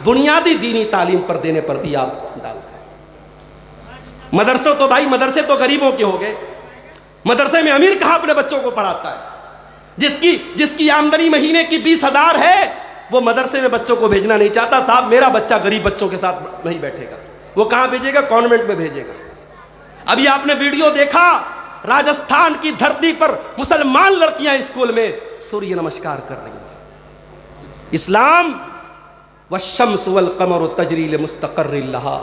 بنیادی دینی تعلیم پر دینے پر بھی آپ ڈالتے ہیں۔ مدرسے تو بھائی مدرسے تو غریبوں کے ہو گئے، مدرسے میں امیر کہاں اپنے بچوں کو پڑھاتا ہے؟ جس کی آمدنی مہینے کی 20,000 ہے وہ مدرسے میں بچوں کو بھیجنا نہیں چاہتا۔ صاحب میرا بچہ غریب بچوں کے ساتھ نہیں بیٹھے گا، وہ کہاں بھیجے گا؟ کانوینٹ میں بھیجے گا۔ ابھی آپ نے ویڈیو دیکھا، راجستھان کی دھرتی پر مسلمان لڑکیاں اسکول میں سوریہ نمسکار کر رہی ہیں۔ اسلام والشمس والقمر تجری لمستقر لہا،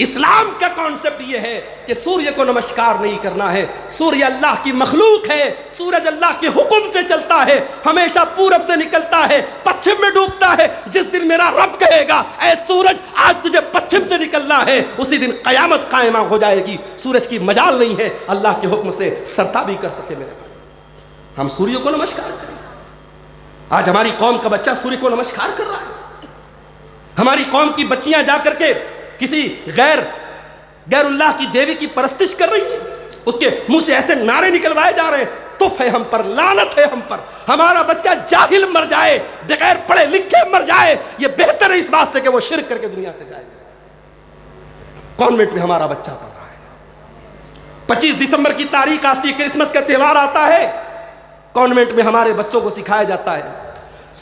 اسلام کا کانسیپٹ یہ ہے کہ سوریہ کو نمسکار نہیں کرنا ہے۔ سوریہ اللہ کی مخلوق ہے، سورج اللہ کے حکم سے چلتا ہے، ہمیشہ پورب سے نکلتا ہے، پچھم میں ڈوبتا ہے۔ جس دن میرا رب کہے گا اے سورج آج تجھے پچھم سے نکلنا ہے، اسی دن قیامت قائمہ ہو جائے گی۔ سورج کی مجال نہیں ہے اللہ کے حکم سے سرتا بھی کر سکے میرے بھائی۔ ہم سوریہ کو نمسکار کریں۔ آج ہماری قوم کا بچہ سوریہ کو نمسکار کر رہا ہے۔ ہماری قوم کی بچیاں جا کر کے کسی غیر اللہ کی دیوی کی پرستش کر رہی ہیں، اس کے منہ سے ایسے نعرے نکلوائے جا رہے ہیں، تف ہے ہم پر، لعنت ہے ہم پر۔ ہمارا بچہ جاہل مر جائے، بغیر پڑھے لکھے مر جائے، یہ بہتر ہے اس بات سے کہ وہ شرک کر کے دنیا سے جائے۔ کانوینٹ میں ہمارا بچہ پڑھ رہا ہے۔ 25 دسمبر کی تاریخ آتی ہے، کرسمس کا تہوار آتا ہے، کانوینٹ میں ہمارے بچوں کو سکھایا جاتا ہے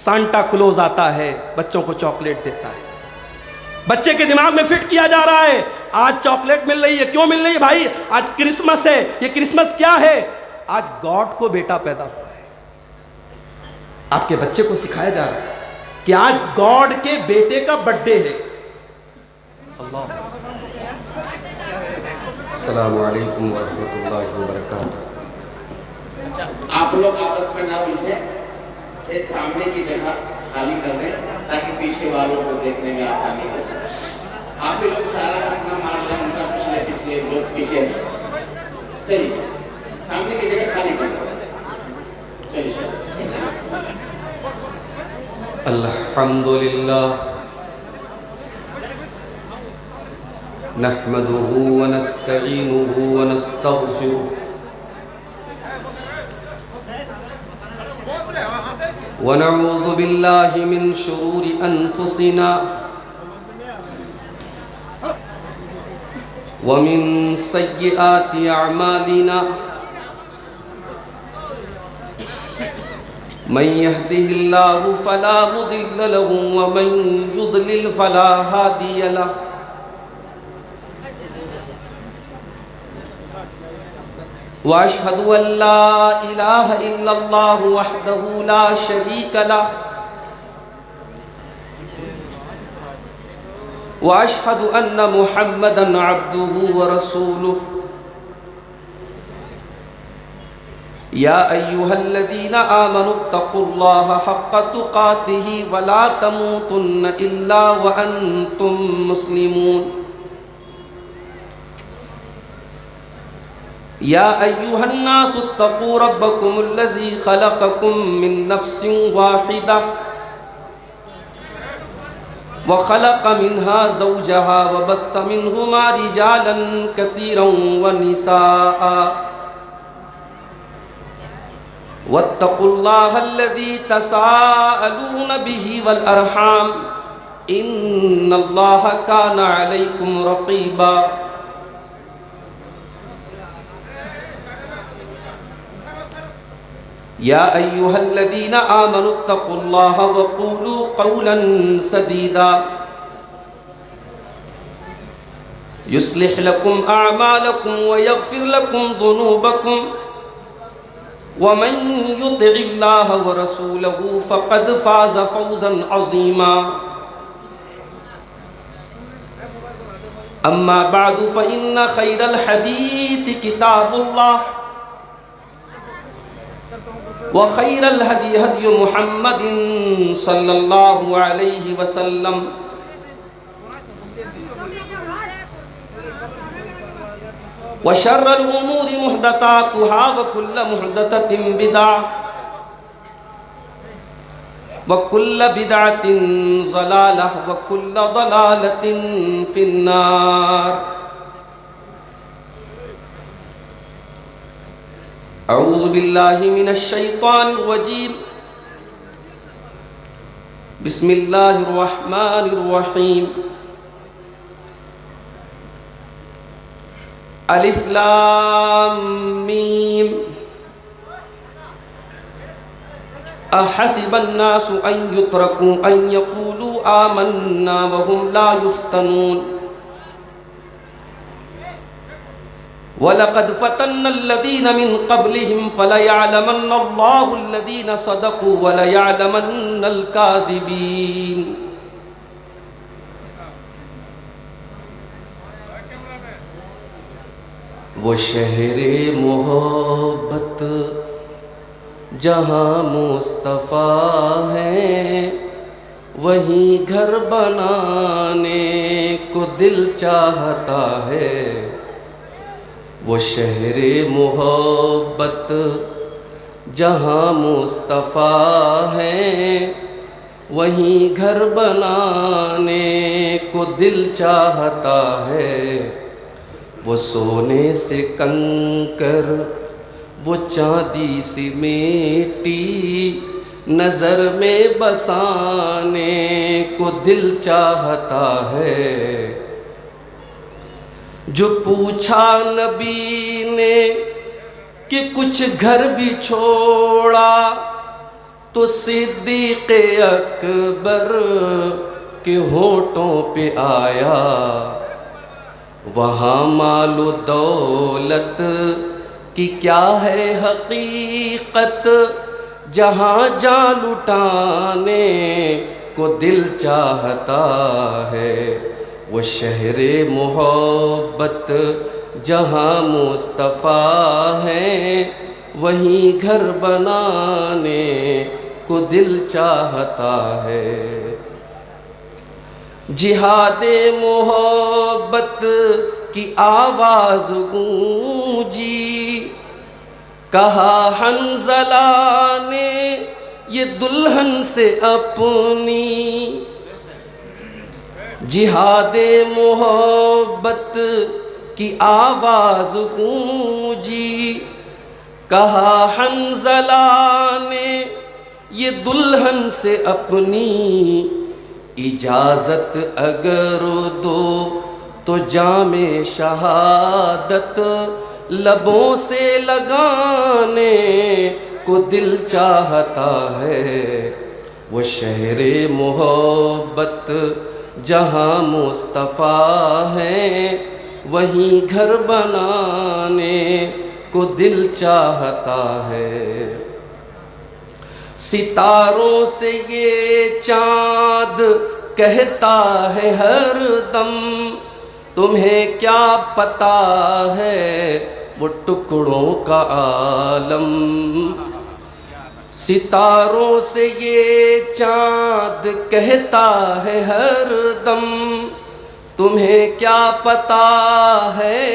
سانٹا کلوز آتا ہے، بچوں کو چاکلیٹ دیتا ہے۔ بچے کے دماغ میں فٹ کیا جا رہا ہے آج چاکلیٹ مل رہی ہے، کیوں مل رہی ہے بھائی؟ آج کرسمس ہے۔ یہ کرسمس کیا ہے؟ آج گاڈ کو بیٹا پیدا ہوا ہے۔ آپ کے بچے کو سکھایا جا رہا ہے کہ آج گاڈ کے بیٹے کا برتھ ڈے ہے۔ اللہ، السلام علیکم ورحمۃ اللہ وبرکاتہ۔ آپ لوگ آپس میں نہ پوچھیں، اس سامنے کی جگہ خالی کر دیں تاکہ پیچھے والوں کو دیکھنے میں آسانی ہو۔ آپ لوگ سارا اپنا مان لیں، ان کا پچھلے لوگ پیچھے ہیں۔ چلیے سامنے کی جگہ خالی کر دیں، چلیے۔ الحمدللہ نحمده ونستعینه ونستغفره ونعوذ باللہ من شرور انفسنا ومن سیئات اعمالنا من يهده الله فلا مضل له ومن يضلل فلا هادي له وأشهد أن لا إله إلا الله وحده لا شريك له وأشهد أن محمدا عبده ورسوله يا أيها الذين آمنوا اتقوا الله حق تقاته ولا تموتن إلا وأنتم مسلمون يا أيها الناس اتقوا ربكم الذي خلقكم من نفس واحدة وخلق منها زوجها وبث منهما رجالا كثيرا ونساء واتقوا الله الذي تساءلون به والأرحام إن الله كان عليكم رقيبا يا أيها الذين آمنوا اتقوا الله وقولوا قولا سديدا يصلح لكم أعمالكم ويغفر لكم ذنوبكم ومن يطع الله ورسوله فقد فاز فوزا عظيما أما بعد فإن خير الحديث كتاب الله وخير الهدي هدي محمد صلى الله عليه وسلم وشر الأمور محدثاتها وكل محدثة بدعة وكل بدعة ضلالة وكل ضلالة في النار أعوذ بالله من الشيطان الرجيم بسم اللہ الرحمن الرحیم الف لام میم احسب الناس ان يتركوا ان يقولوا آمنا وهم لا يفتنون وَلَقَدْ فَتَنَّ الَّذِينَ مِن قَبْلِهِمْ فَلَيَعْلَمَنَّ اللَّهُ الَّذِينَ صَدَقُوا وَلَيَعْلَمَنَّ الْكَاذِبِينَ. وہ شہر محبت جہاں مصطفیٰ ہیں وہیں گھر بنانے کو دل چاہتا ہے. وہ شہر محبت جہاں مصطفیٰ ہیں وہیں گھر بنانے کو دل چاہتا ہے. وہ سونے سے کنکر وہ چاندی سی میٹی نظر میں بسانے کو دل چاہتا ہے. جو پوچھا نبی نے کہ کچھ گھر بھی چھوڑا تو صدیق اکبر کے ہونٹوں پہ آیا. وہاں مال و دولت کی کیا ہے حقیقت جہاں جان لٹانے کو دل چاہتا ہے. وہ شہر محبت جہاں مصطفیٰ ہیں وہیں گھر بنانے کو دل چاہتا ہے. جہاد محبت کی آواز گونجی کہا حنظلہ نے یہ دلہن سے اپنی. جہاد محبت کی آواز گونجی کہا حنظلہ نے یہ دلہن سے اپنی. اجازت اگر دو تو جام شہادت لبوں سے لگانے کو دل چاہتا ہے. وہ شہر محبت جہاں مصطفیٰ ہیں وہیں گھر بنانے کو دل چاہتا ہے. ستاروں سے یہ چاند کہتا ہے ہر دم تمہیں کیا پتا ہے وہ ٹکڑوں کا عالم. ستاروں سے یہ چاند کہتا ہے ہر دم تمہیں کیا پتا ہے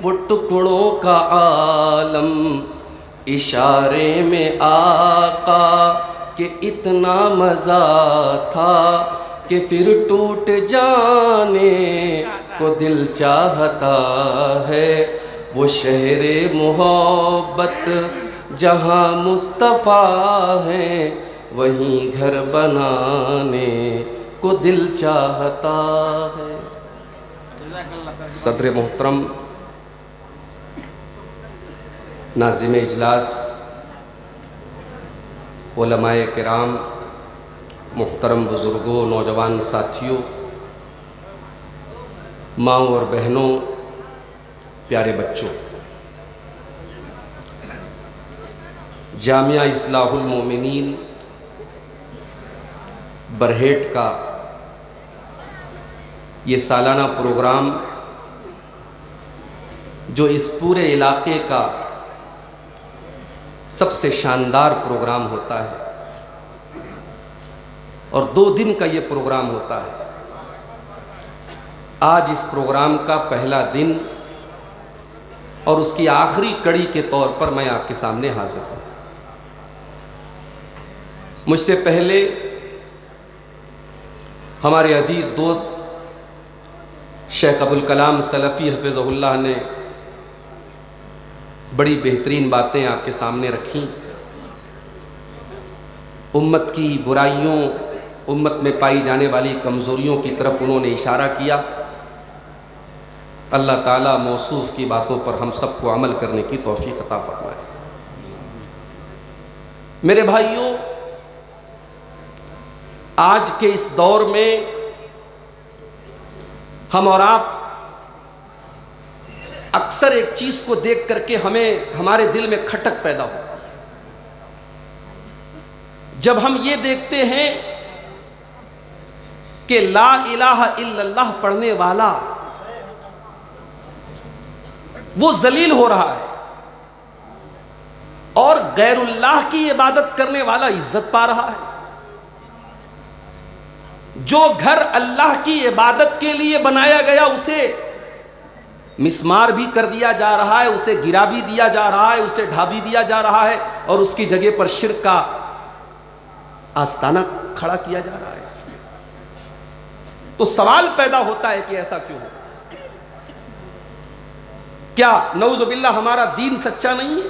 وہ ٹکڑوں کا عالم. اشارے میں آقا کہ اتنا مزہ تھا کہ پھر ٹوٹ جانے کو دل چاہتا ہے. وہ شہر محبت جہاں مصطفیٰ ہیں وہیں گھر بنانے کو دل چاہتا ہے. صدر محترم ناظم اجلاس علماء کرام محترم بزرگوں نوجوان ساتھیوں ماؤں اور بہنوں پیارے بچوں جامعہ اصلاح المومنین برہیٹ کا یہ سالانہ پروگرام جو اس پورے علاقے کا سب سے شاندار پروگرام ہوتا ہے اور 2 دن کا یہ پروگرام ہوتا ہے. آج اس پروگرام کا پہلا دن اور اس کی آخری کڑی کے طور پر میں آپ کے سامنے حاضر ہوں. مجھ سے پہلے ہمارے عزیز دوست شیخ ابوالکلام سلفی حفظہ اللہ نے بڑی بہترین باتیں آپ کے سامنے رکھیں. امت کی برائیوں امت میں پائی جانے والی کمزوریوں کی طرف انہوں نے اشارہ کیا۔ اللہ تعالیٰ موصوف کی باتوں پر ہم سب کو عمل کرنے کی توفیق عطا فرمائے۔ میرے بھائیوں، آج کے اس دور میں ہم اور آپ اکثر ایک چیز کو دیکھ کر کے ہمارے دل میں کھٹک پیدا ہوتی ہے جب ہم یہ دیکھتے ہیں کہ لا الہ الا اللہ پڑھنے والا وہ ذلیل ہو رہا ہے اور غیر اللہ کی عبادت کرنے والا عزت پا رہا ہے۔ جو گھر اللہ کی عبادت کے لیے بنایا گیا اسے مسمار بھی کر دیا جا رہا ہے، اسے گرا بھی دیا جا رہا ہے، اسے ڈھا بھی دیا جا رہا ہے، اور اس کی جگہ پر شرک کا آستانہ کھڑا کیا جا رہا ہے۔ تو سوال پیدا ہوتا ہے کہ ایسا کیوں ہو؟ کیا نعوذ باللہ ہمارا دین سچا نہیں ہے؟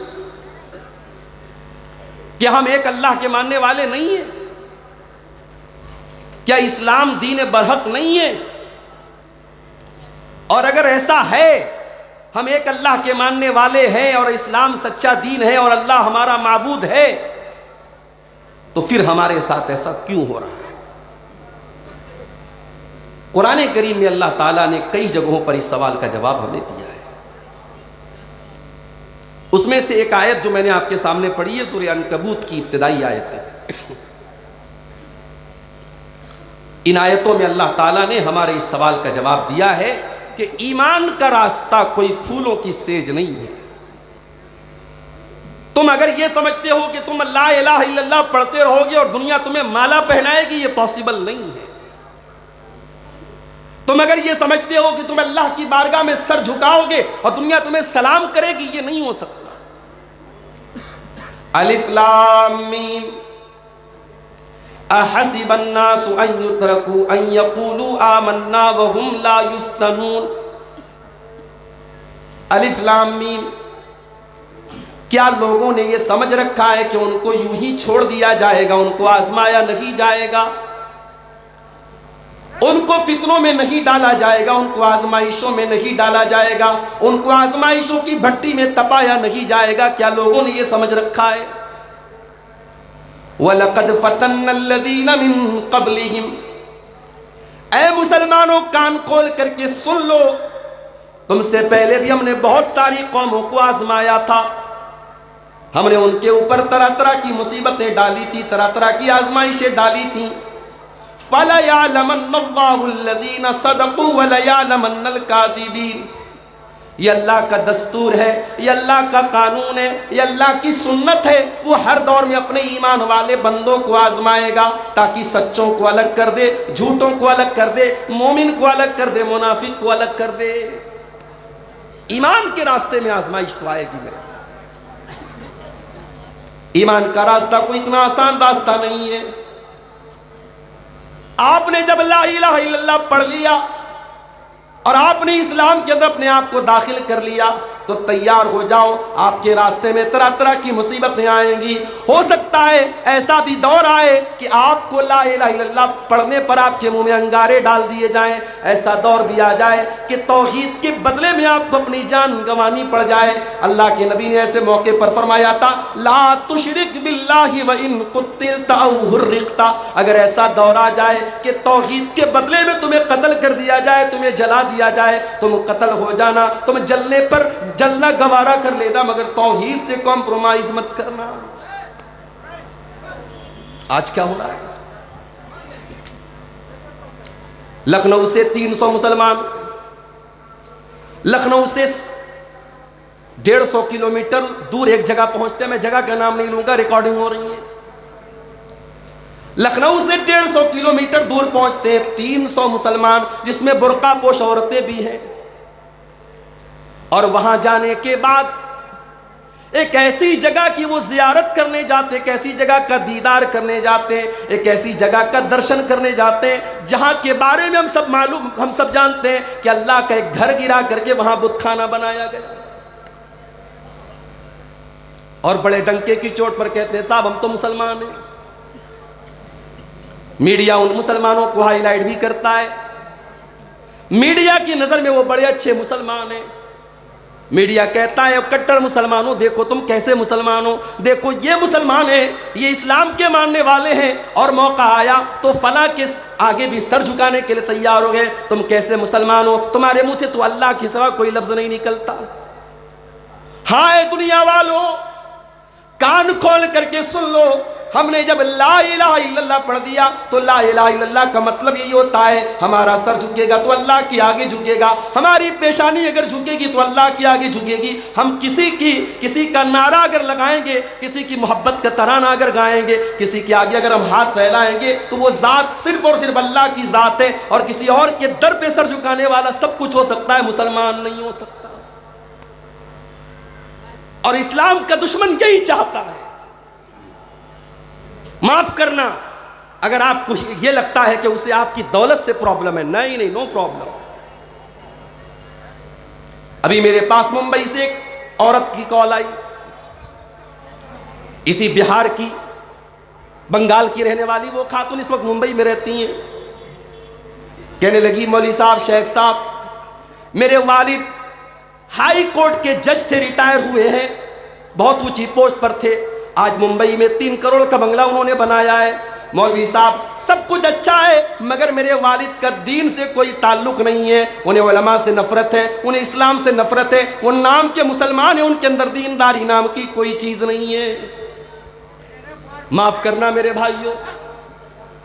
کیا ہم ایک اللہ کے ماننے والے نہیں ہیں؟ کیا اسلام دین برحق نہیں ہے؟ اور اگر ایسا ہے، ہم ایک اللہ کے ماننے والے ہیں اور اسلام سچا دین ہے اور اللہ ہمارا معبود ہے، تو پھر ہمارے ساتھ ایسا کیوں ہو رہا ہے؟ قرآن کریم میں اللہ تعالیٰ نے کئی جگہوں پر اس سوال کا جواب ہمیں دیا ہے۔ اس میں سے ایک آیت جو میں نے آپ کے سامنے پڑھی ہے سورہ عنکبوت کی ابتدائی آیت ہے۔ ان آیتوں میں اللہ تعالیٰ نے ہمارے اس سوال کا جواب دیا ہے کہ ایمان کا راستہ کوئی پھولوں کی سیج نہیں ہے۔ تم اگر یہ سمجھتے ہو کہ تم لا الہ الا اللہ پڑھتے رہو گے اور دنیا تمہیں مالا پہنائے گی، یہ پاسبل نہیں ہے۔ تم اگر یہ سمجھتے ہو کہ تم اللہ کی بارگاہ میں سر جھکاؤ گے اور دنیا تمہیں سلام کرے گی، یہ نہیں ہو سکتا۔ الف لام میم احسب الناس ان يتركوا ان يقولوا آمنا وهم لا يفتنون۔ الف لام میم، کیا لوگوں نے یہ سمجھ رکھا ہے کہ ان کو یوں ہی چھوڑ دیا جائے گا، ان کو آزمایا نہیں جائے گا، ان کو فتنوں میں نہیں ڈالا جائے گا، ان کو آزمائشوں میں نہیں ڈالا جائے گا، ان کو آزمائشوں کی بھٹی میں تپایا نہیں جائے گا؟ کیا لوگوں نے یہ سمجھ رکھا ہے؟ وَلَقَدْ فَتَنَّ الَّذِينَ مِن قَبْلِهِمْ، اے مسلمانوں کان کھول کر کے سن لو، تم سے پہلے بھی ہم نے بہت ساری قوموں کو آزمایا تھا، ہم نے ان کے اوپر طرح طرح کی مصیبتیں ڈالی تھی، طرح طرح کی آزمائشیں ڈالی تھیں۔ فَلَيَعْلَمَنَّ اللَّهُ الَّذِينَ صَدَقُوا وَلَيَعْلَمَنَّ الْكَاذِبِينَ۔ یہ اللہ کا دستور ہے، یہ اللہ کا قانون ہے، یہ اللہ کی سنت ہے، وہ ہر دور میں اپنے ایمان والے بندوں کو آزمائے گا تاکہ سچوں کو الگ کر دے، جھوٹوں کو الگ کر دے، مومن کو الگ کر دے، منافق کو الگ کر دے۔ ایمان کے راستے میں آزمائش تو آئے گی میرے۔ ایمان کا راستہ کوئی اتنا آسان راستہ نہیں ہے۔ آپ نے جب لا الہ الا اللہ پڑھ لیا اور آپ نے اسلام کے اندر اپنے آپ کو داخل کر لیا تو تیار ہو جاؤ، آپ کے راستے میں طرح طرح کی مصیبتیں آئیں گی۔ ہو سکتا ہے ایسا بھی دور آئے کہ آپ کو لا الہ الا اللہ پڑھنے پر آپ کے منہ میں انگارے ڈال دیے جائیں، ایسا دور بھی آ جائے کہ توحید کے بدلے میں آپ کو اپنی جان گنوانی پڑ جائے۔ اللہ کے نبی نے ایسے موقع پر فرمایا تھا، لا تشرک باللہ وان قتلت او حرقت۔ اگر ایسا دور آ جائے کہ توحید کے بدلے میں تمہیں قتل کر دیا جائے، تمہیں جلا دیا جائے، تم قتل ہو جانا، تم جلنے پر جلنا گوارا کر لینا، مگر توحید سے کمپرومائز مت کرنا۔ آج کیا ہو رہا ہے؟ لکھنؤ سے 300 مسلمان، لکھنؤ سے 150 کلومیٹر دور ایک جگہ پہنچتے ہیں، میں جگہ کا نام نہیں لوں گا، ریکارڈنگ ہو رہی ہے۔ لکھنؤ سے 150 کلومیٹر دور پہنچتے ہیں 300 مسلمان، جس میں برقع پوش عورتیں بھی ہیں، اور وہاں جانے کے بعد ایک ایسی جگہ کی وہ زیارت کرنے جاتے، ایک ایسی جگہ کا دیدار کرنے جاتے ہیں، ایک ایسی جگہ کا درشن کرنے جاتے ہیں جہاں کے بارے میں ہم سب جانتے ہیں کہ اللہ کا ایک گھر گرا کر کے وہاں بت خانہ بنایا گیا، اور بڑے ڈنکے کی چوٹ پر کہتے ہیں صاحب ہم تو مسلمان ہیں۔ میڈیا ان مسلمانوں کو ہائی لائٹ بھی کرتا ہے. میڈیا کی نظر میں وہ بڑے اچھے مسلمان ہیں. میڈیا کہتا ہے کٹر مسلمانوں دیکھو تم کیسے مسلمان ہو, دیکھو یہ مسلمان ہیں, یہ اسلام کے ماننے والے ہیں, اور موقع آیا تو فلاں کے آگے بھی سر جھکانے کے لیے تیار ہو گئے. تم کیسے مسلمان ہو, تمہارے منہ سے تو اللہ کے سوا کوئی لفظ نہیں نکلتا. ہائے دنیا والوں, کان کھول کر کے سن لو, ہم نے جب لا الہ الا اللہ پڑھ دیا تو لا الہ الا اللہ کا مطلب یہی ہوتا ہے ہمارا سر جھکے گا تو اللہ کے آگے جھکے گا, ہماری پیشانی اگر جھکے گی تو اللہ کے آگے جھکے گی. ہم کسی کا نعرہ اگر لگائیں گے, کسی کی محبت کا ترانہ اگر گائیں گے, کسی کے آگے اگر ہم ہاتھ پھیلائیں گے تو وہ ذات صرف اور صرف اللہ کی ذات ہے, اور کسی اور کے در پہ سر جھکانے والا سب کچھ ہو سکتا ہے, مسلمان نہیں ہو سکتا. اور اسلام کا دشمن یہی چاہتا ہے. معاف کرنا اگر آپ کو یہ لگتا ہے کہ اسے آپ کی دولت سے پرابلم ہے, نہیں نہیں, نو پرابلم. ابھی میرے پاس ممبئی سے ایک عورت کی کال آئی, اسی بہار کی, بنگال کی رہنے والی وہ خاتون اس وقت ممبئی میں رہتی ہیں. کہنے لگی مولوی صاحب, شیخ صاحب, میرے والد ہائی کورٹ کے جج تھے, ریٹائر ہوئے ہیں, بہت اونچی پوسٹ پر تھے, آج ممبئی میں 3 کروڑ کا بنگلہ انہوں نے بنایا ہے. مولوی صاحب سب کچھ اچھا ہے مگر میرے والد کا دین سے کوئی تعلق نہیں ہے, انہیں علماء سے نفرت ہے, انہیں اسلام سے نفرت ہے, وہ نام کے مسلمان ہیں, ان کے اندر دینداری نام کی کوئی چیز نہیں ہے. معاف کرنا میرے بھائیوں,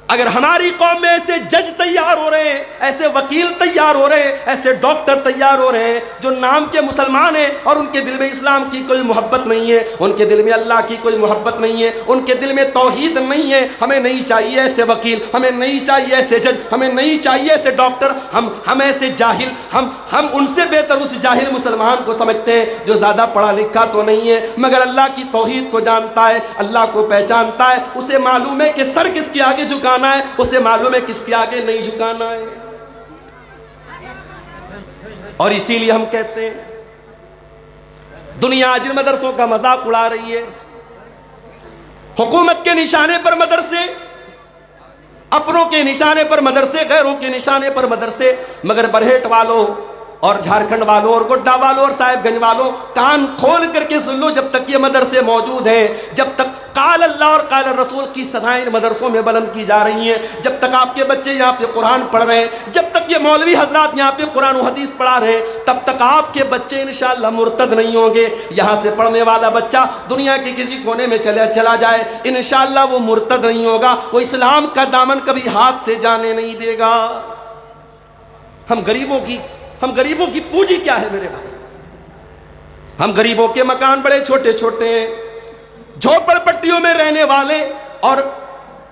اگر ہماری قوم میں ایسے جج تیار ہو رہے ہیں, ایسے وکیل تیار ہو رہے ہیں, ایسے ڈاکٹر تیار ہو رہے ہیں جو نام کے مسلمان ہیں اور ان کے دل میں اسلام کی کوئی محبت نہیں ہے, ان کے دل میں اللہ کی کوئی محبت نہیں ہے, ان کے دل میں توحید نہیں ہے, ہمیں نہیں چاہیے ایسے وکیل, ہمیں نہیں چاہیے ایسے جج, ہمیں نہیں چاہیے ایسے ڈاکٹر. ہم ایسے جاہل, ہم ان سے بہتر اس جاہل مسلمان کو سمجھتے ہیں جو زیادہ پڑھا لکھا تو نہیں ہے مگر اللہ کی توحید کو جانتا ہے, اللہ کو پہچانتا ہے, اسے معلوم ہے کہ سر کس کے آگے جھکانا ہے, اسے معلوم ہے کس کے آگے نہیں جھکانا ہے. اور اسی لیے ہم کہتے ہیں دنیا جن مدرسوں کا مذاق اڑا رہی ہے, حکومت کے نشانے پر مدرسے, اپنوں کے نشانے پر مدرسے, غیروں کے نشانے پر مدرسے, مگر برہیٹ والوں اور جھارکھنڈ والوں اور گڈا والوں اور صاحب گنج والوں, کان کھول کر کے سن لو, جب تک یہ مدرسے موجود ہیں, جب تک قال اللہ اور قال الرسول کی صدائیں مدرسوں میں بلند کی جا رہی ہیں, جب تک آپ کے بچے یہاں پہ قرآن پڑھ رہے ہیں, جب تک یہ مولوی حضرات یہاں پہ قرآن و حدیث پڑھا رہے ہیں, تب تک آپ کے بچے انشاءاللہ مرتد نہیں ہوں گے. یہاں سے پڑھنے والا بچہ دنیا کے کسی کونے میں چلا جائے, انشاءاللہ وہ مرتد نہیں ہوگا, وہ اسلام کا دامن کبھی ہاتھ سے جانے نہیں دے گا. ہم غریبوں کی پونجی کیا ہے میرے بھائی؟ ہم غریبوں کے مکان بڑے چھوٹے چھوٹے ہیں, جھوپڑ پٹیوں میں رہنے والے اور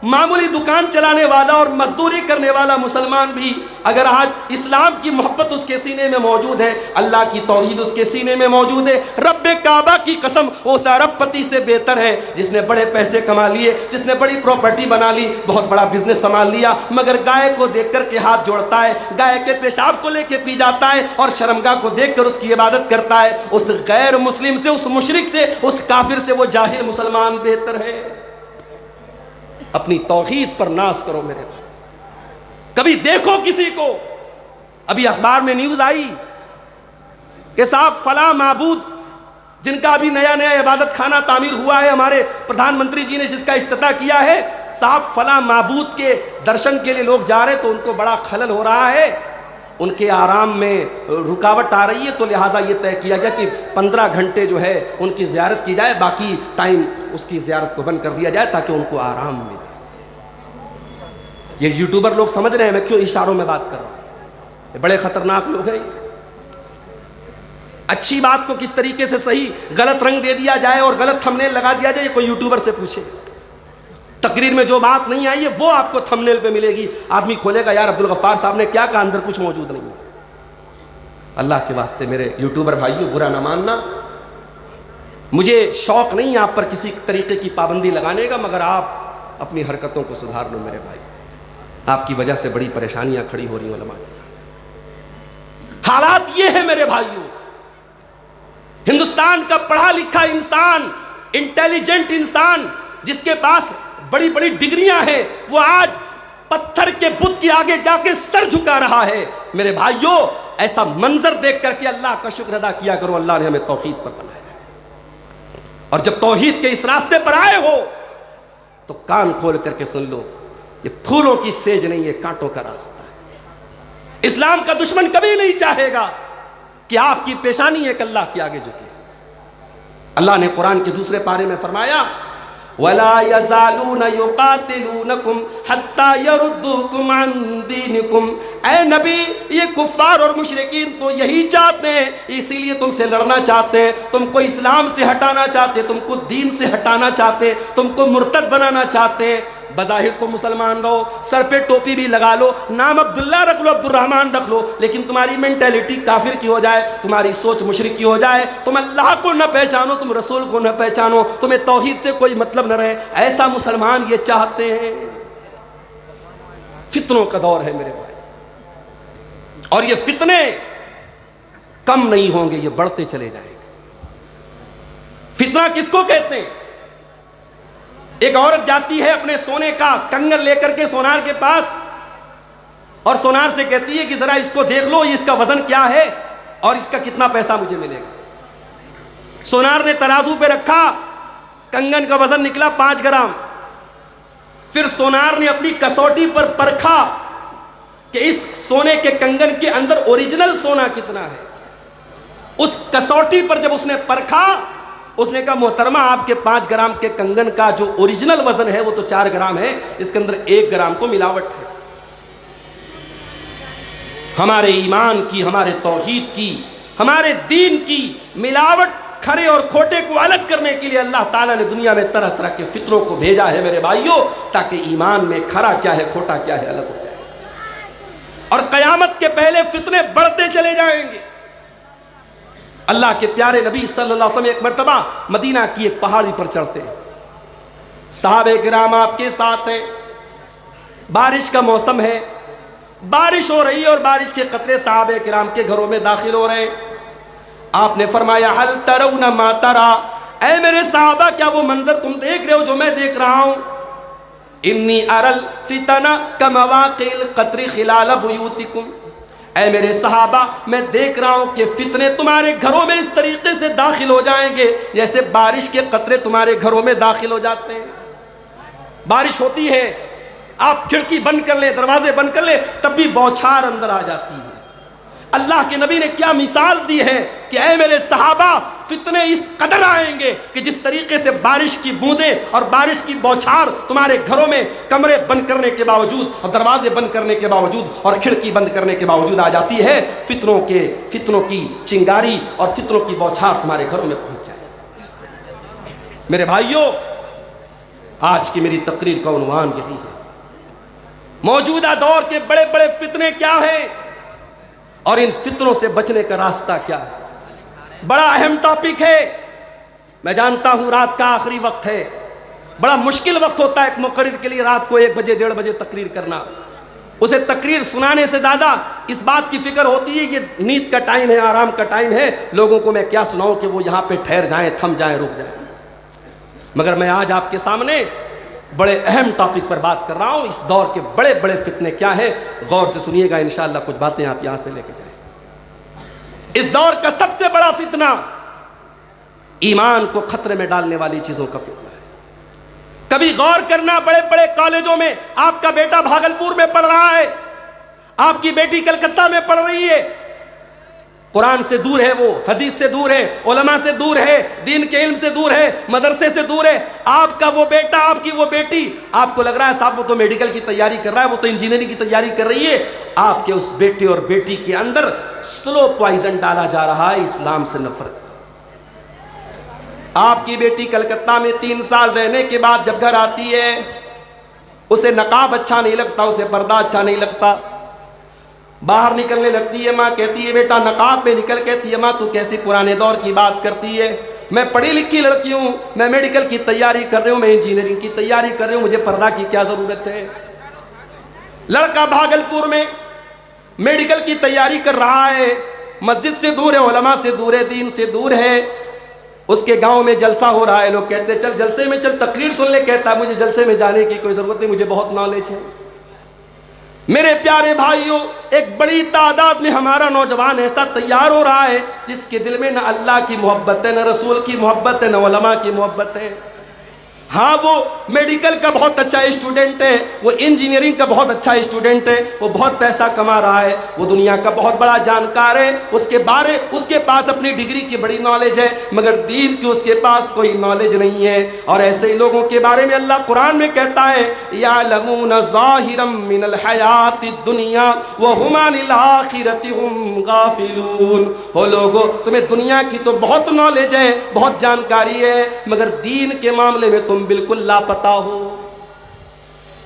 معمولی دکان چلانے والا اور مزدوری کرنے والا مسلمان بھی اگر آج اسلام کی محبت اس کے سینے میں موجود ہے, اللہ کی توحید اس کے سینے میں موجود ہے, رب کعبہ کی قسم وہ اس ارب پتی سے بہتر ہے جس نے بڑے پیسے کما لیے, جس نے بڑی پراپرٹی بنا لی, بہت بڑا بزنس سنبھال لیا, مگر گائے کو دیکھ کر کے ہاتھ جوڑتا ہے, گائے کے پیشاب کو لے کے پی جاتا ہے اور شرمگاہ کو دیکھ کر اس کی عبادت کرتا ہے. اس غیر مسلم سے, اس مشرک سے, اس کافر سے وہ جاہل مسلمان بہتر ہے. اپنی توحید پر ناز کرو میرے بھائی. کبھی دیکھو کسی کو, ابھی اخبار میں نیوز آئی کہ صاحب فلاں معبود جن کا ابھی نیا عبادت خانہ تعمیر ہوا ہے, ہمارے پردھان منتری جی نے جس کا افتتاح کیا ہے, صاحب فلاں معبود کے درشن کے لیے لوگ جا رہے تو ان کو بڑا خلل ہو رہا ہے, ان کے آرام میں رکاوٹ آ رہی ہے, تو لہٰذا یہ طے کیا گیا کہ 15 گھنٹے جو ہے ان کی زیارت کی جائے, باقی ٹائم اس کی زیارت کو بند کر دیا جائے تاکہ ان کو آرام ملے. یہ یوٹیوبر لوگ سمجھ رہے ہیں میں کیوں اشاروں میں بات کر رہا ہوں, یہ بڑے خطرناک لوگ ہیں. اچھی بات کو کس طریقے سے صحیح غلط رنگ دے دیا جائے اور غلط تھمبنیل لگا دیا جائے, یہ کوئی یوٹیوبر سے پوچھے. تقریر میں جو بات نہیں آئی ہے وہ آپ کو تھمبنیل پہ ملے گی, آدمی کھولے گا یار عبدالغفار صاحب نے کیا کہا, اندر کچھ موجود نہیں ہے. اللہ کے واسطے میرے یوٹیوبر بھائیوں برا نہ ماننا, مجھے شوق نہیں آپ پر کسی طریقے کی پابندی لگانے کا, مگر آپ اپنی حرکتوں کو سدھار لو میرے بھائی. آپ کی وجہ سے بڑی پریشانیاں کھڑی ہو رہی ہیں علماء کے ساتھ. حالات یہ ہیں میرے بھائیوں, ہندوستان کا پڑھا لکھا انسان, انٹیلیجنٹ انسان جس کے پاس بڑی بڑی ڈگریاں ہیں, وہ آج پتھر کے بت کے آگے جا کے سر جھکا رہا ہے. میرے بھائیوں ایسا منظر دیکھ کر کے اللہ کا شکر ادا کیا کرو, اللہ نے ہمیں توحید پر بنایا. اور جب توحید کے اس راستے پر آئے ہو تو کان کھول کر کے سن لو, یہ پھولوں کی سیج نہیں, یہ کانٹوں کا راستہ ہے. اسلام کا دشمن کبھی نہیں چاہے گا کہ آپ کی پیشانی ایک اللہ کے آگے جھکے. اللہ نے قرآن کے دوسرے پارے میں فرمایا وَلَا يَزَالُونَ يُقَاتِلُونَكُمْ حَتَّى يَرُدُّوكُمْ عَنْ دِينِكُمْ. اے نبی یہ کفار اور مشرکین تو یہی چاہتے ہیں, اسی لیے تم سے لڑنا چاہتے ہیں, تم کو اسلام سے ہٹانا چاہتے, تم کو دین سے ہٹانا چاہتے, تم کو مرتد بنانا چاہتے ہیں. بظاہر تو مسلمان رہو, سر پہ ٹوپی بھی لگا لو, نام عبداللہ رکھ لو, عبد الرحمن رکھ لو, لیکن تمہاری مینٹیلٹی کافر کی ہو جائے, تمہاری سوچ مشرک کی ہو جائے, تم اللہ کو نہ پہچانو, تم رسول کو نہ پہچانو, تمہیں توحید سے کوئی مطلب نہ رہے. ایسا مسلمان یہ چاہتے ہیں. فتنوں کا دور ہے میرے بھائی, اور یہ فتنے کم نہیں ہوں گے, یہ بڑھتے چلے جائیں گے. فتنہ کس کو کہتے ہیں؟ ایک عورت جاتی ہے اپنے سونے کا کنگن لے کر کے سونار کے پاس, اور سونار سے کہتی ہے کہ ذرا اس کو دیکھ لو, اس کا وزن کیا ہے اور اس کا کتنا پیسہ مجھے ملے گا. سونار نے ترازو پہ رکھا, کنگن کا وزن نکلا 5 گرام. پھر سونار نے اپنی کسوٹی پر پرکھا کہ اس سونے کے کنگن کے اندر اوریجنل سونا کتنا ہے. اس کسوٹی پر جب اس نے پرکھا, اس نے کہا محترمہ آپ کے 5 گرام کے کنگن کا جو اوریجنل وزن ہے وہ تو 4 گرام ہے, اس کے اندر 1 گرام تو ملاوٹ ہے. ہمارے ایمان کی, ہمارے توحید کی, ہمارے دین کی ملاوٹ, کھرے اور کھوٹے کو الگ کرنے کے لیے اللہ تعالیٰ نے دنیا میں طرح طرح کے فتنوں کو بھیجا ہے میرے بھائیوں, تاکہ ایمان میں کھرا کیا ہے کھوٹا کیا ہے الگ ہو جائے. اور قیامت کے پہلے فتنے بڑھتے چلے جائیں گے. اللہ کے پیارے نبی صلی اللہ علیہ وسلم ایک مرتبہ مدینہ کی ایک پہاڑی پر چڑھتے ہیں, صحابہ کرام آپ کے ساتھ ہیں, بارش کا موسم ہے, بارش ہو رہی ہے اور بارش کے قطرے صحابہ کرام کے گھروں میں داخل ہو رہے ہیں. آپ نے فرمایا هل ترون ما ترى, اے میرے صحابہ کیا وہ منظر تم دیکھ رہے ہو جو میں دیکھ رہا ہوں؟ انی ارى الفتن كمواقع القطر خلال بیوتکم, اے میرے صحابہ میں دیکھ رہا ہوں کہ فتنے تمہارے گھروں میں اس طریقے سے داخل ہو جائیں گے جیسے بارش کے قطرے تمہارے گھروں میں داخل ہو جاتے ہیں. بارش ہوتی ہے, آپ کھڑکی بند کر لیں, دروازے بند کر لیں, تب بھی بوچھار اندر آ جاتی ہے. اللہ کے نبی نے کیا مثال دی ہے کہ اے میرے صحابہ فتنے اس قدر آئیں گے کہ جس طریقے سے بارش کی بوندیں اور بارش کی بوچھار تمہارے گھروں میں کمرے بند کرنے کے باوجود اور دروازے بند کرنے کے باوجود اور کھڑکی بند کرنے کے باوجود آ جاتی ہے, فتنوں کی چنگاری اور فتنوں کی بوچھار تمہارے گھروں میں پہنچ جائے. میرے بھائیوں آج کی میری تقریر کا عنوان یہی ہے, موجودہ دور کے بڑے بڑے فتنے کیا ہیں اور ان فتنوں سے بچنے کا راستہ کیا ہے. بڑا اہم ٹاپک ہے, میں جانتا ہوں رات کا آخری وقت ہے, بڑا مشکل وقت ہوتا ہے ایک مقرر کے لیے رات کو 1 بجے 1:30 بجے تقریر کرنا. اسے تقریر سنانے سے زیادہ اس بات کی فکر ہوتی ہے کہ نیند کا ٹائم ہے, آرام کا ٹائم ہے, لوگوں کو میں کیا سناؤں کہ وہ یہاں پہ ٹھہر جائیں, تھم جائیں, رک جائیں. مگر میں آج آپ کے سامنے بڑے اہم ٹاپک پر بات کر رہا ہوں. اس دور کے بڑے بڑے فتنے کیا ہیں, غور سے سنیے گا, انشاءاللہ کچھ باتیں آپ یہاں سے لے کے جائیں. اس دور کا سب سے بڑا فتنہ ایمان کو خطرے میں ڈالنے والی چیزوں کا فتنہ ہے. کبھی غور کرنا, بڑے بڑے کالجوں میں آپ کا بیٹا بھاگلپور میں پڑھ رہا ہے, آپ کی بیٹی کلکتہ میں پڑھ رہی ہے, قرآن سے دور ہے, وہ حدیث سے دور ہے, علماء سے دور ہے, دین کے علم سے دور ہے, مدرسے سے دور ہے. آپ کا وہ بیٹا, آپ کی وہ بیٹی, آپ کو لگ رہا ہے صاحب وہ تو میڈیکل کی تیاری کر رہا ہے, وہ تو انجینئرنگ کی تیاری کر رہی ہے. آپ کے اس بیٹے اور بیٹی کے اندر سلو پوائزن ڈالا جا رہا ہے, اسلام سے نفرت. آپ کی بیٹی کلکتہ میں 3 سال رہنے کے بعد جب گھر آتی ہے, اسے نقاب اچھا نہیں لگتا, اسے پردہ اچھا نہیں لگتا, باہر نکلنے لگتی ہے, ماں کہتی ہے بیٹا نقاب میں نکل, کہتی ہے ماں تو کیسی پرانے دور کی بات کرتی ہے, میں پڑھی لکھی لڑکی ہوں, میں میڈیکل کی تیاری کر رہی ہوں, میں انجینئرنگ کی تیاری کر رہی ہوں, مجھے پردہ کی کیا ضرورت ہے. لڑکا بھاگلپور میں میڈیکل کی تیاری کر رہا ہے, مسجد سے دور ہے, علماء سے دور ہے, دین سے دور ہے. اس کے گاؤں میں جلسہ ہو رہا ہے, لوگ کہتے ہیں چل جلسے میں چل تقریر سن لے, کہتا ہے مجھے جلسے میں جانے کی کوئی ضرورت نہیں, مجھے بہت نالج ہے. میرے پیارے بھائیوں، ایک بڑی تعداد میں ہمارا نوجوان ایسا تیار ہو رہا ہے جس کے دل میں نہ اللہ کی محبت ہے، نہ رسول کی محبت ہے، نہ علماء کی محبت ہے۔ ہاں وہ میڈیکل کا بہت اچھا اسٹوڈنٹ ہے، وہ انجینئرنگ کا بہت اچھا اسٹوڈنٹ ہے، وہ بہت پیسہ کما رہا ہے، وہ دنیا کا بہت بڑا جانکار ہے، اس کے پاس اپنی ڈگری کی بڑی نالج ہے، مگر دین کی اس کے پاس کوئی نالج نہیں ہے۔ اور ایسے ہی لوگوں کے بارے میں اللہ قرآن میں کہتا ہے یعلمون ظاہرا من الحیات الدنیا وہم عن الآخرۃ ہم غافلون۔ ہو لوگو، تمہیں دنیا کی تو بہت نالج ہے، بہت جانکاری ہے، مگر دین کے معاملے میں تم بالکل لاپتہ ہو۔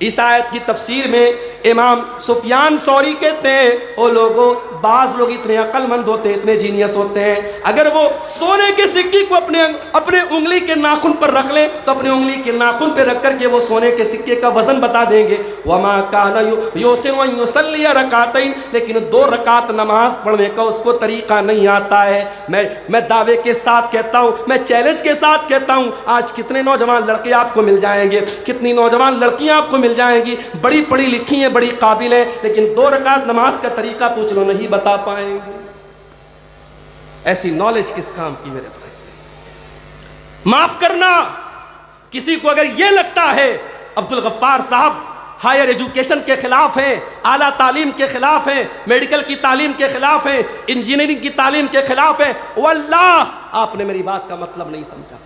اس آیت کی تفسیر میں امام سفیان ثوری کہتے ہیں او لوگوں، بعض لوگ اتنے عقل مند ہوتے ہیں، اتنے جینیس ہوتے ہیں، اگر وہ سونے کے سکے کو اپنے انگلی کے ناخن پر رکھ لیں تو اپنے انگلی کے ناخن پہ رکھ کر کے وہ سونے کے سکے کا وزن بتا دیں گے۔ وما کان یحسن ان یصلی رکعتین، لیکن 2 رکعت نماز پڑھنے کا اس کو طریقہ نہیں آتا ہے۔ میں دعوے کے ساتھ کہتا ہوں، میں چیلنج کے ساتھ کہتا ہوں، آج کتنے نوجوان لڑکے آپ کو مل جائیں گے، کتنی نوجوان لڑکیاں آپ کو مل جائیں گی، بڑی پڑھی لکھی ہیں، بڑی قابل ہیں، لیکن 2 رکعت نماز کا طریقہ پوچھ لو نہیں بتا پائیں گے۔ ایسی نالج کس کام کی میرے بھائی؟ معاف کرنا، کسی کو اگر یہ لگتا ہے عبدالغفار صاحب ہائر ایجوکیشن کے خلاف ہیں، اعلیٰ تعلیم کے خلاف ہیں، میڈیکل کی تعلیم کے خلاف ہیں، انجینئرنگ کی تعلیم کے خلاف ہیں، واللہ آپ نے میری بات کا مطلب نہیں سمجھا۔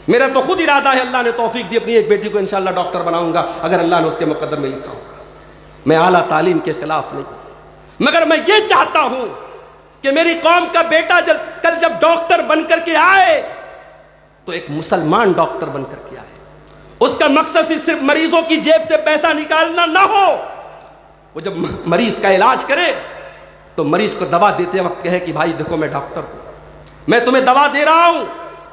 میرا تو خود ارادہ ہے، اللہ نے توفیق دی، اپنی ایک بیٹی کو انشاءاللہ ڈاکٹر بناؤں گا اگر اللہ نے اس کے مقدر میں لکھا ہوگا۔ میں اعلیٰ تعلیم کے خلاف نہیں، مگر میں یہ چاہتا ہوں کہ میری قوم کا بیٹا کل جب ڈاکٹر بن کر کے آئے تو ایک مسلمان ڈاکٹر بن کر کے آئے، اس کا مقصد صرف مریضوں کی جیب سے پیسہ نکالنا نہ ہو، وہ جب مریض کا علاج کرے تو مریض کو دوا دیتے وقت کہے کہ بھائی دیکھو میں ڈاکٹر ہوں، میں تمہیں دوا دے رہا ہوں،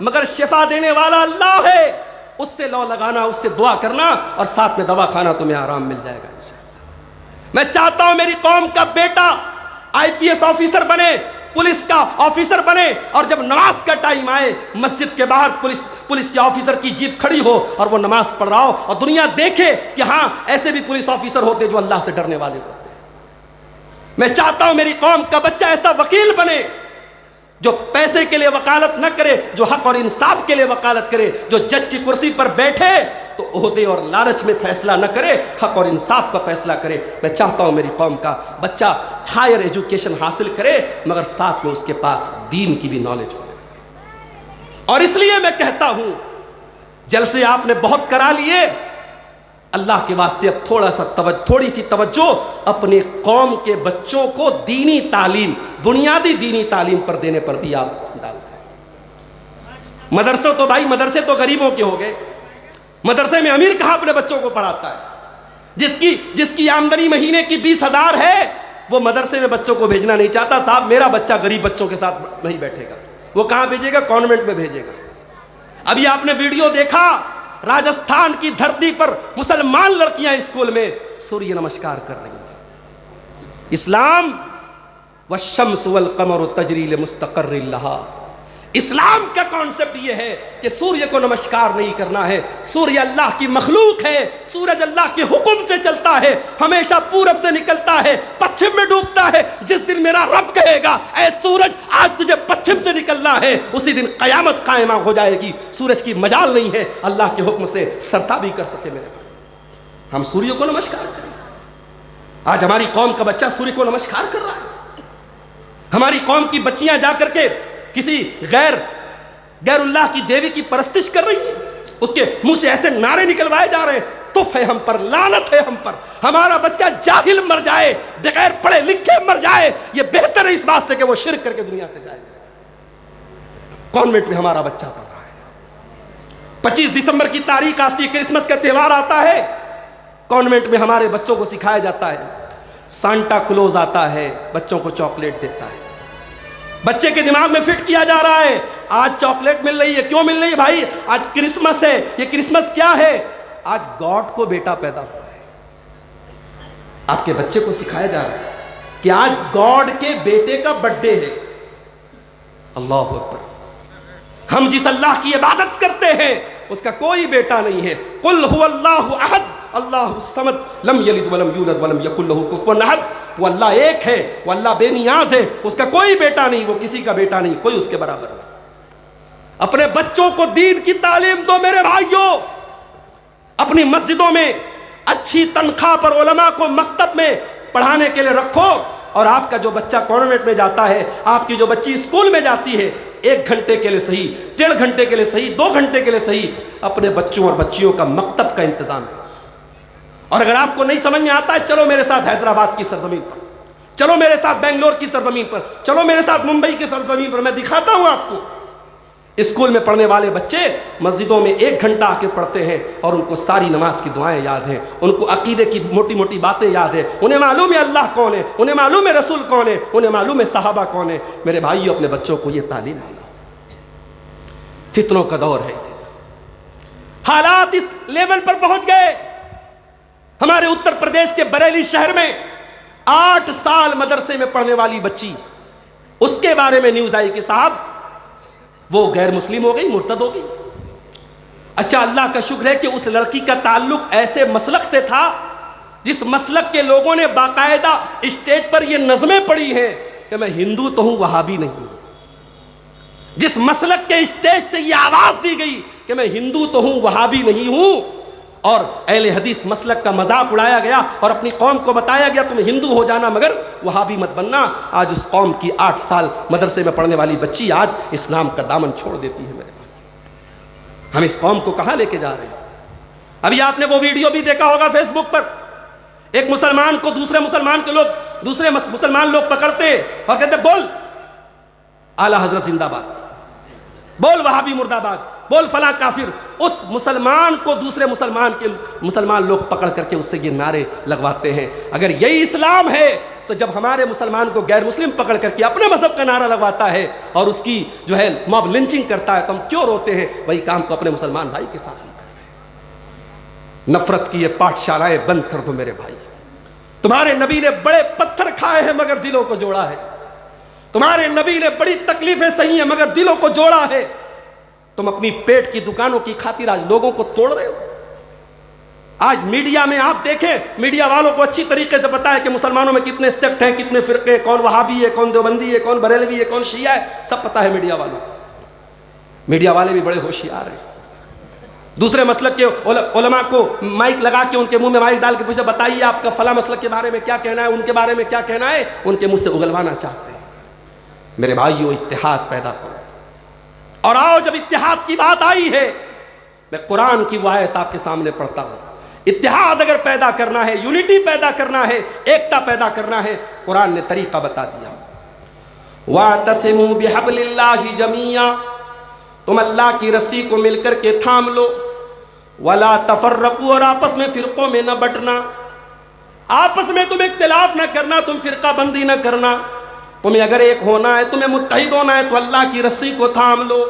مگر شفا دینے والا اللہ ہے، اس سے لو لگانا، اس سے دعا کرنا، اور ساتھ میں دوا کھانا، تمہیں آرام مل جائے گا انشاءاللہ۔ میں چاہتا ہوں میری قوم کا بیٹا IPS آفیسر بنے، پولیس کا آفیسر بنے، اور جب نماز کا ٹائم آئے مسجد کے باہر پولیس کے آفیسر کی جیپ کھڑی ہو اور وہ نماز پڑھ رہا ہو، اور دنیا دیکھے کہ ہاں ایسے بھی پولیس آفیسر ہوتے جو اللہ سے ڈرنے والے ہوتے ہیں۔ میں چاہتا ہوں میری قوم کا بچہ ایسا وکیل بنے جو پیسے کے لیے وکالت نہ کرے، جو حق اور انصاف کے لیے وکالت کرے، جو جج کی کرسی پر بیٹھے تو عہدے اور لالچ میں فیصلہ نہ کرے، حق اور انصاف کا فیصلہ کرے۔ میں چاہتا ہوں میری قوم کا بچہ ہائر ایجوکیشن حاصل کرے، مگر ساتھ میں اس کے پاس دین کی بھی نالج ہو۔ اور اس لیے میں کہتا ہوں جلسے آپ نے بہت کرا لیے، اللہ کے واسطے اب تھوڑی سی توجہ اپنے قوم کے بچوں کو دینی تعلیم، بنیادی دینی تعلیم پر دینے پر بھی آپ ڈالتے ہیں۔ مدرسے تو غریبوں کے ہو گئے، مدرسے میں امیر کہاں اپنے بچوں کو پڑھاتا ہے؟ جس کی آمدنی مہینے کی 20,000 ہے وہ مدرسے میں بچوں کو بھیجنا نہیں چاہتا، صاحب میرا بچہ غریب بچوں کے ساتھ نہیں بیٹھے گا، وہ کہاں بھیجے گا؟ کانوینٹ میں بھیجے گا۔ ابھی آپ نے ویڈیو دیکھا، راجستھان کی دھرتی پر مسلمان لڑکیاں اسکول میں سوریہ نمسکار کر رہی ہیں۔ اسلام والشمس والقمر تجری لمستقر لہا، اسلام کا کانسیپٹ یہ ہے کہ سوریہ کو نمسکار نہیں کرنا ہے، سوریہ اللہ کی مخلوق ہے، سورج اللہ کے حکم سے چلتا ہے، ہمیشہ پورب سے نکلتا ہے، پچھم میں ڈوبتا ہے۔ جس دن میرا رب کہے گا اے سورج آج تجھے پچھم سے نکلنا ہے، اسی دن قیامت قائمہ ہو جائے گی۔ سورج کی مجال نہیں ہے اللہ کے حکم سے سرتابی کر سکے میرے بھائی۔ ہم سوریہ کو نمسکار کریں، آج ہماری قوم کا بچہ سوریہ کو نمسکار کر رہا ہے، ہماری قوم کی بچیاں جا کر کے کسی غیر اللہ کی دیوی کی پرستش کر رہی ہیں، اس کے منہ سے ایسے نعرے نکلوائے جا رہے ہیں، تف ہے ہم پر، لعنت ہے ہم پر۔ ہمارا بچہ جاہل مر جائے، بغیر پڑھے لکھے مر جائے، یہ بہتر ہے اس بات سے کہ وہ شرک کر کے دنیا سے جائے۔ کانوینٹ میں ہمارا بچہ پڑھ رہا ہے، 25 دسمبر کی تاریخ آتی ہے، کرسمس کا تہوار آتا ہے، کانوینٹ میں ہمارے بچوں کو سکھایا جاتا ہے، سانٹا کلوز آتا ہے، بچوں کو چاکلیٹ دیتا ہے، بچے کے دماغ میں فٹ کیا جا رہا ہے آج چاکلیٹ مل رہی ہے، کیوں مل رہی ہے بھائی؟ آج کرسمس ہے۔ یہ کرسمس کیا ہے؟ آج گاڈ کو بیٹا پیدا ہوا ہے، آپ کے بچے کو سکھایا جا رہا ہے کہ آج گاڈ کے بیٹے کا برتھ ڈے ہے۔ اللہ اکبر، ہم جس اللہ کی عبادت کرتے ہیں اس کا کوئی بیٹا نہیں ہے۔ قل هو اللہ احد اللہ الصمد لم یلد ولم یولد ولم یکن لہ کفوا احد. وہ اللہ ایک ہے, وہ اللہ بے نیاز ہے, اس کا کوئی بیٹا نہیں, وہ کسی کا بیٹا نہیں, کوئی اس کے برابر نہیں. اپنے بچوں کو دین کی تعلیم دو میرے بھائیوں. اپنی مسجدوں میں اچھی تنخواہ پر علماء کو مکتب میں پڑھانے کے لیے رکھو, اور آپ کا جو بچہ کانوینٹ میں جاتا ہے, آپ کی جو بچی اسکول میں جاتی ہے, 1 گھنٹے کے لیے صحیح, 1.5 گھنٹے کے لیے صحیح, 2 گھنٹے کے لیے صحیح, اپنے بچوں اور بچیوں کا مکتب کا انتظام کرو. اور اگر آپ کو نہیں سمجھ میں آتا ہے, چلو میرے ساتھ حیدرآباد کی سرزمین پر, چلو میرے ساتھ بنگلور کی سرزمین پر, چلو میرے ساتھ ممبئی کی سرزمین پر, میں دکھاتا ہوں آپ کو. اسکول میں پڑھنے والے بچے مسجدوں میں 1 گھنٹہ آ کے پڑھتے ہیں, اور ان کو ساری نماز کی دعائیں یاد ہیں, ان کو عقیدے کی موٹی موٹی باتیں یاد ہیں, انہیں معلوم ہے اللہ کون ہے, انہیں معلوم ہے رسول کون ہے, انہیں معلوم ہے صحابہ کون ہے. میرے بھائیوں, اپنے بچوں کو یہ تعلیم دلاؤ. فتنوں کا دور ہے, حالات اس لیول پر پہنچ گئے. ہمارے اتر پردیش کے بریلی شہر میں 8 سال مدرسے میں پڑھنے والی بچی, اس کے بارے میں نیوز آئی کہ صاحب وہ غیر مسلم ہو گئی, مرتد ہو گئی. اچھا, اللہ کا شکر ہے کہ اس لڑکی کا تعلق ایسے مسلک سے تھا جس مسلک کے لوگوں نے باقاعدہ اسٹیج پر یہ نظمیں پڑھی ہیں کہ میں ہندو تو ہوں, وہابی نہیں ہوں. جس مسلک کے اسٹیج سے یہ آواز دی گئی کہ میں ہندو تو ہوں, وہابی نہیں ہوں, اور اہل حدیث مسلک کا مذاق اڑایا گیا, اور اپنی قوم کو بتایا گیا تم ہندو ہو جانا مگر وہابی مت بننا. آج اس قوم کی 8 سال مدرسے میں پڑھنے والی بچی آج اسلام کا دامن چھوڑ دیتی ہے. میرے بھائی, ہم اس قوم کو کہاں لے کے جا رہے ہیں؟ ابھی آپ نے وہ ویڈیو بھی دیکھا ہوگا فیس بک پر, ایک مسلمان کو دوسرے مسلمان لوگ پکڑتے اور کہتے بول اعلی حضرت زندہ باد, بول وہابی مرد آباد, بول فلاں کافر. اس مسلمان کو دوسرے مسلمان لوگ پکڑ کر کے اس سے یہ نعرے لگواتے ہیں. اگر یہی اسلام ہے تو جب ہمارے مسلمان کو غیر مسلم پکڑ کر کے اپنے مذہب کا نعرہ لگواتا ہے اور اس کی جو ہے موب لنچنگ کرتا ہے تو ہم کیوں روتے ہیں؟ وہی کام کو اپنے مسلمان بھائی کے ساتھ کر رہے ہیں. نفرت کی یہ پاٹھ شالائیں بند کر دو میرے بھائی. تمہارے نبی نے بڑے پتھر کھائے ہیں مگر دلوں کو جوڑا ہے. تمہارے نبی نے بڑی تکلیفیں سہی ہیں مگر دلوں کو جوڑا ہے. تم اپنی پیٹ کی دکانوں کی خاطر آج لوگوں کو توڑ رہے ہو. آج میڈیا میں آپ دیکھیں, میڈیا والوں کو اچھی طریقے سے پتا ہے کہ مسلمانوں میں کتنے سیکٹ ہیں, کتنے فرقے, کون وہابی ہے, کون دیوبندی ہے, کون بریلوی ہے, کون شیعہ ہے, سب پتا ہے میڈیا والوں کو. میڈیا والے بھی بڑے ہوشیار ہیں. دوسرے مسلک کے علماء کو مائک لگا کے ان کے منہ میں مائک ڈال کے پوچھے بتائیے آپ کا فلاں مسلک کے بارے میں کیا کہنا ہے, ان کے بارے میں کیا کہنا ہے, ان کے منہ سے اگلوانا چاہتے ہیں. میرے بھائیو, اتحاد پیدا کرو. اور آؤ, جب اتحاد کی بات آئی ہے, میں قرآن کی وہ آیت آپ کے سامنے پڑھتا ہوں. اتحاد اگر پیدا کرنا ہے, یونٹی پیدا کرنا ہے, ایکتا پیدا کرنا ہے, قرآن نے طریقہ بتا دیا. وَاعْتَصِمُوا بِحَبْلِ اللَّهِ جَمِيعًا, تم اللہ کی رسی کو مل کر کے تھام لو. وَلَا تَفَرَّقُوا, اور آپس میں فرقوں میں نہ بٹنا, آپس میں تم اختلاف نہ کرنا, تم فرقہ بندی نہ کرنا. تمہیں اگر ایک ہونا ہے, تمہیں متحد ہونا ہے تو اللہ کی رسی کو تھام لو.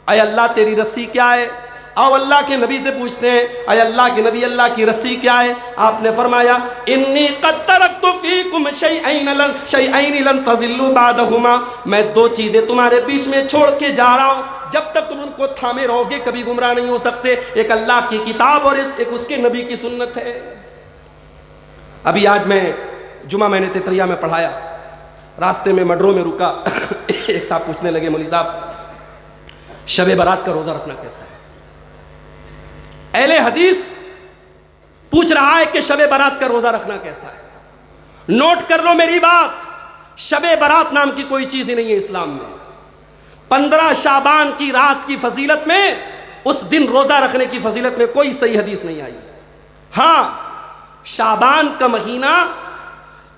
اے اللہ تیری رسی کیا ہے؟ آؤ اللہ کے نبی سے پوچھتے ہیں, اے اللہ کے نبی اللہ کی رسی کیا ہے؟ آپ نے فرمایا انی قد ترکت فیکم شیئین لن تضلوا بعدہما, میں 2 چیزیں تمہارے بیچ میں چھوڑ کے جا رہا ہوں, جب تک تم ان کو تھامے رہو گے کبھی گمراہ نہیں ہو سکتے. ایک اللہ کی کتاب اور ایک اس کے نبی کی سنت ہے. ابھی آج جمعہ میں نے تیتریا میں پڑھایا, راستے میں مڈرو میں رکا, ایک صاحب پوچھنے لگے مولوی صاحب شب برات کا روزہ رکھنا کیسا ہے؟ اہل حدیث پوچھ رہا ہے کہ شب برات کا روزہ رکھنا کیسا ہے. نوٹ کر لو میری بات, شب برات نام کی کوئی چیز ہی نہیں ہے اسلام میں. 15 شعبان کی رات کی فضیلت میں, اس دن روزہ رکھنے کی فضیلت میں کوئی صحیح حدیث نہیں آئی. ہاں, شعبان کا مہینہ,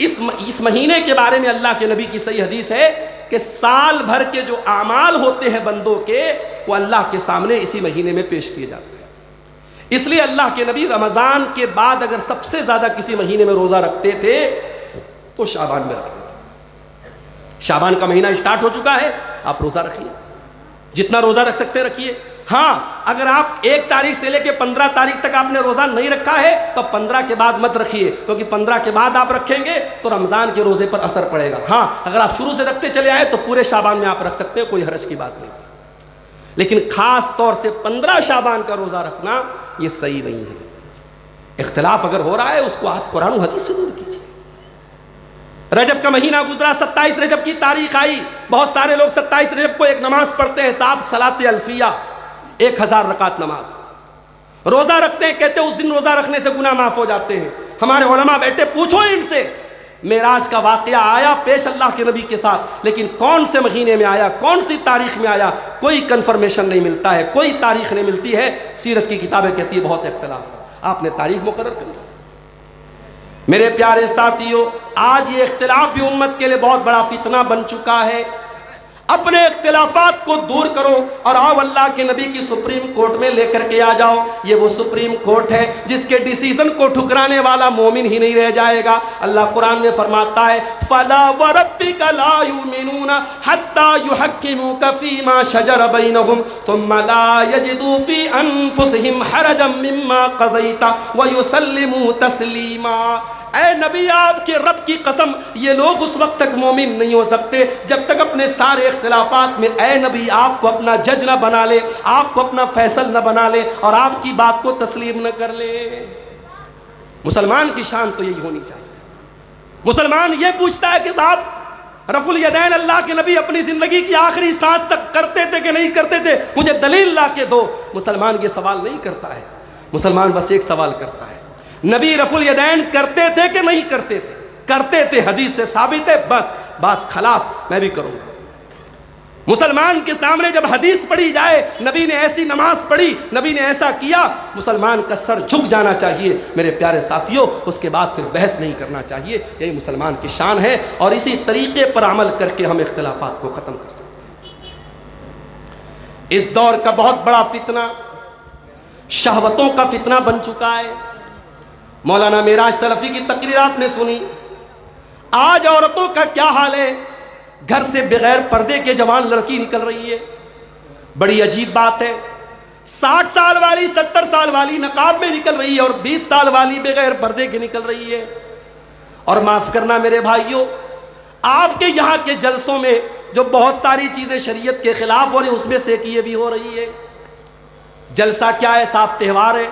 اس مہینے کے بارے میں اللہ کے نبی کی صحیح حدیث ہے کہ سال بھر کے جو اعمال ہوتے ہیں بندوں کے, وہ اللہ کے سامنے اسی مہینے میں پیش کیے جاتے ہیں. اس لیے اللہ کے نبی رمضان کے بعد اگر سب سے زیادہ کسی مہینے میں روزہ رکھتے تھے تو شعبان میں رکھتے تھے. شعبان کا مہینہ اسٹارٹ ہو چکا ہے, آپ روزہ رکھیے, جتنا روزہ رکھ سکتے رکھیے. ہاں, اگر آپ 1 تاریخ سے لے کے 15 تاریخ تک آپ نے روزہ نہیں رکھا ہے تو 15 کے بعد مت رکھیے, کیونکہ 15 کے بعد آپ رکھیں گے تو رمضان کے روزے پر اثر پڑے گا. ہاں, اگر آپ شروع سے رکھتے چلے آئے تو پورے شعبان میں آپ رکھ سکتے ہیں, کوئی حرج کی بات نہیں. لیکن خاص طور سے 15 شعبان کا روزہ رکھنا یہ صحیح نہیں ہے. اختلاف اگر ہو رہا ہے اس کو آپ قرآن و حدیث سے دور کیجیے. رجب کا مہینہ گزرا, 27 رجب کی تاریخ آئی, بہت سارے لوگ 27 رجب کو ایک نماز پڑھتے ہیں صاحب, صلاۃ الفیہ, 1000 رکعت نماز. روزہ رکھتے ہیں, کہتے ہیں اس دن روزہ رکھنے سے گناہ معاف ہو جاتے ہیں. ہمارے علماء بیٹھے, پوچھو ان سے, معراج کا واقعہ آیا پیش اللہ کے نبی کے ساتھ, لیکن کون سے مہینے میں آیا, کون سی تاریخ میں آیا, کوئی کنفرمیشن نہیں ملتا ہے, کوئی تاریخ نہیں ملتی ہے. سیرت کی کتابیں کہتی ہے بہت اختلاف ہے. آپ نے تاریخ مقرر کر لی. میرے پیارے ساتھیوں, آج یہ اختلاف بھی امت کے لیے بہت بڑا فتنہ بن چکا ہے. اپنے اختلافات کو دور کرو اور آؤ اللہ کے نبی کی سپریم کورٹ میں لے کر کے آ جاؤ. یہ وہ سپریم کورٹ ہے جس کے ڈیسیزن کو ٹھکرانے والا مومن ہی نہیں رہ جائے گا. اللہ قرآن میں فرماتا ہے فَلَا وَرَبِّكَ لَا يُؤْمِنُونَ حَتَّى يُحَكِّمُوكَ فِي مَا شَجَرَ بَيْنَهُمْ ثُمَّ لَا يَجِدُوا فِي أَنفُسِهِمْ حَرَجًا مِّمَّا قَضَيْتَ وَيُسَلِّمُوا تَسْلِيمًا. اے نبی, آپ کے رب کی قسم, یہ لوگ اس وقت تک مومن نہیں ہو سکتے جب تک اپنے سارے اختلافات میں اے نبی آپ کو اپنا جج نہ بنا لے, آپ کو اپنا فیصل نہ بنا لے اور آپ کی بات کو تسلیم نہ کر لے. مسلمان کی شان تو یہی ہونی چاہیے. مسلمان یہ پوچھتا ہے کہ صاحب رفع الیدین اللہ کے نبی اپنی زندگی کی آخری سانس تک کرتے تھے کہ نہیں کرتے تھے, مجھے دلیل لا کے دو. مسلمان یہ سوال نہیں کرتا ہے. مسلمان بس ایک سوال کرتا ہے, نبی رفع الیدین کرتے تھے کہ نہیں کرتے تھے؟ کرتے تھے, حدیث سے ثابت ہے, بس بات خلاص, میں بھی کروں گا. مسلمان کے سامنے جب حدیث پڑھی جائے, نبی نے ایسی نماز پڑھی, نبی نے ایسا کیا, مسلمان کا سر جھک جانا چاہیے. میرے پیارے ساتھیوں, اس کے بعد پھر بحث نہیں کرنا چاہیے. یہی مسلمان کی شان ہے اور اسی طریقے پر عمل کر کے ہم اختلافات کو ختم کر سکتے ہیں. اس دور کا بہت بڑا فتنہ شہوتوں کا فتنہ بن چکا ہے. مولانا معراج سلفی کی تقریرات نے سنی. آج عورتوں کا کیا حال ہے, گھر سے بغیر پردے کے جوان لڑکی نکل رہی ہے. بڑی عجیب بات ہے, 60 سال والی 70 سال والی نقاب میں نکل رہی ہے اور 20 سال والی بغیر پردے کے نکل رہی ہے. اور معاف کرنا میرے بھائیوں, آپ کے یہاں کے جلسوں میں جو بہت ساری چیزیں شریعت کے خلاف ہو رہی ہیں اس میں سے ایک یہ بھی ہو رہی ہے. جلسہ کیا ہے صاحب, تہوار ہے.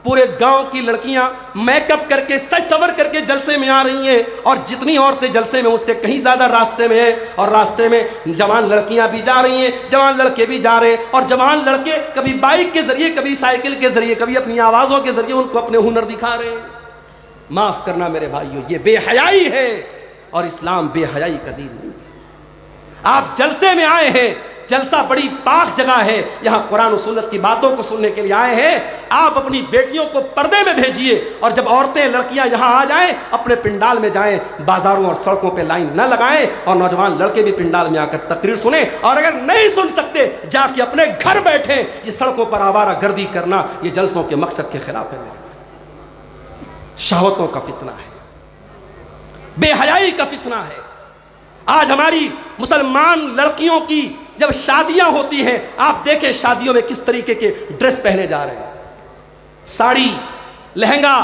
پورے گاؤں کی لڑکیاں میک اپ کر کے سج سور کر کے جلسے میں آ رہی ہیں اور جتنی عورتیں جلسے میں اس سے کہیں زیادہ راستے میں ہیں. اور راستے میں جوان لڑکیاں بھی جا رہی ہیں, جوان لڑکے بھی جا رہے ہیں. اور جوان لڑکے کبھی بائک کے ذریعے, کبھی سائیکل کے ذریعے, کبھی اپنی آوازوں کے ذریعے ان کو اپنے ہنر دکھا رہے ہیں. معاف کرنا میرے بھائیوں, یہ بے حیائی ہے اور اسلام بے حیائی کا دین نہیں ہے. آپ جلسے میں آئے ہیں, جلسہ بڑی پاک جگہ ہے, یہاں قرآن و سنت کی باتوں کو سننے کے لیے آئے ہیں. آپ اپنی بیٹیوں کو پردے میں بھیجیے اور جب عورتیں لڑکیاں یہاں آ جائیں اپنے پنڈال میں جائیں, بازاروں اور سڑکوں پہ لائن نہ لگائیں. اور نوجوان لڑکے بھی پنڈال میں آ کر تقریر سنیں, اور اگر نہیں سن سکتے جا کے اپنے گھر بیٹھیں. یہ سڑکوں پر آوارہ گردی کرنا یہ جلسوں کے مقصد کے خلاف ہے. شہوتوں کا فتنہ ہے, بے حیائی کا فتنہ ہے. آج ہماری مسلمان لڑکیوں کی جب شادیاں ہوتی ہیں, آپ دیکھیں شادیوں میں کس طریقے کے ڈریس پہنے جا رہے ہیں. ساڑی, لہنگا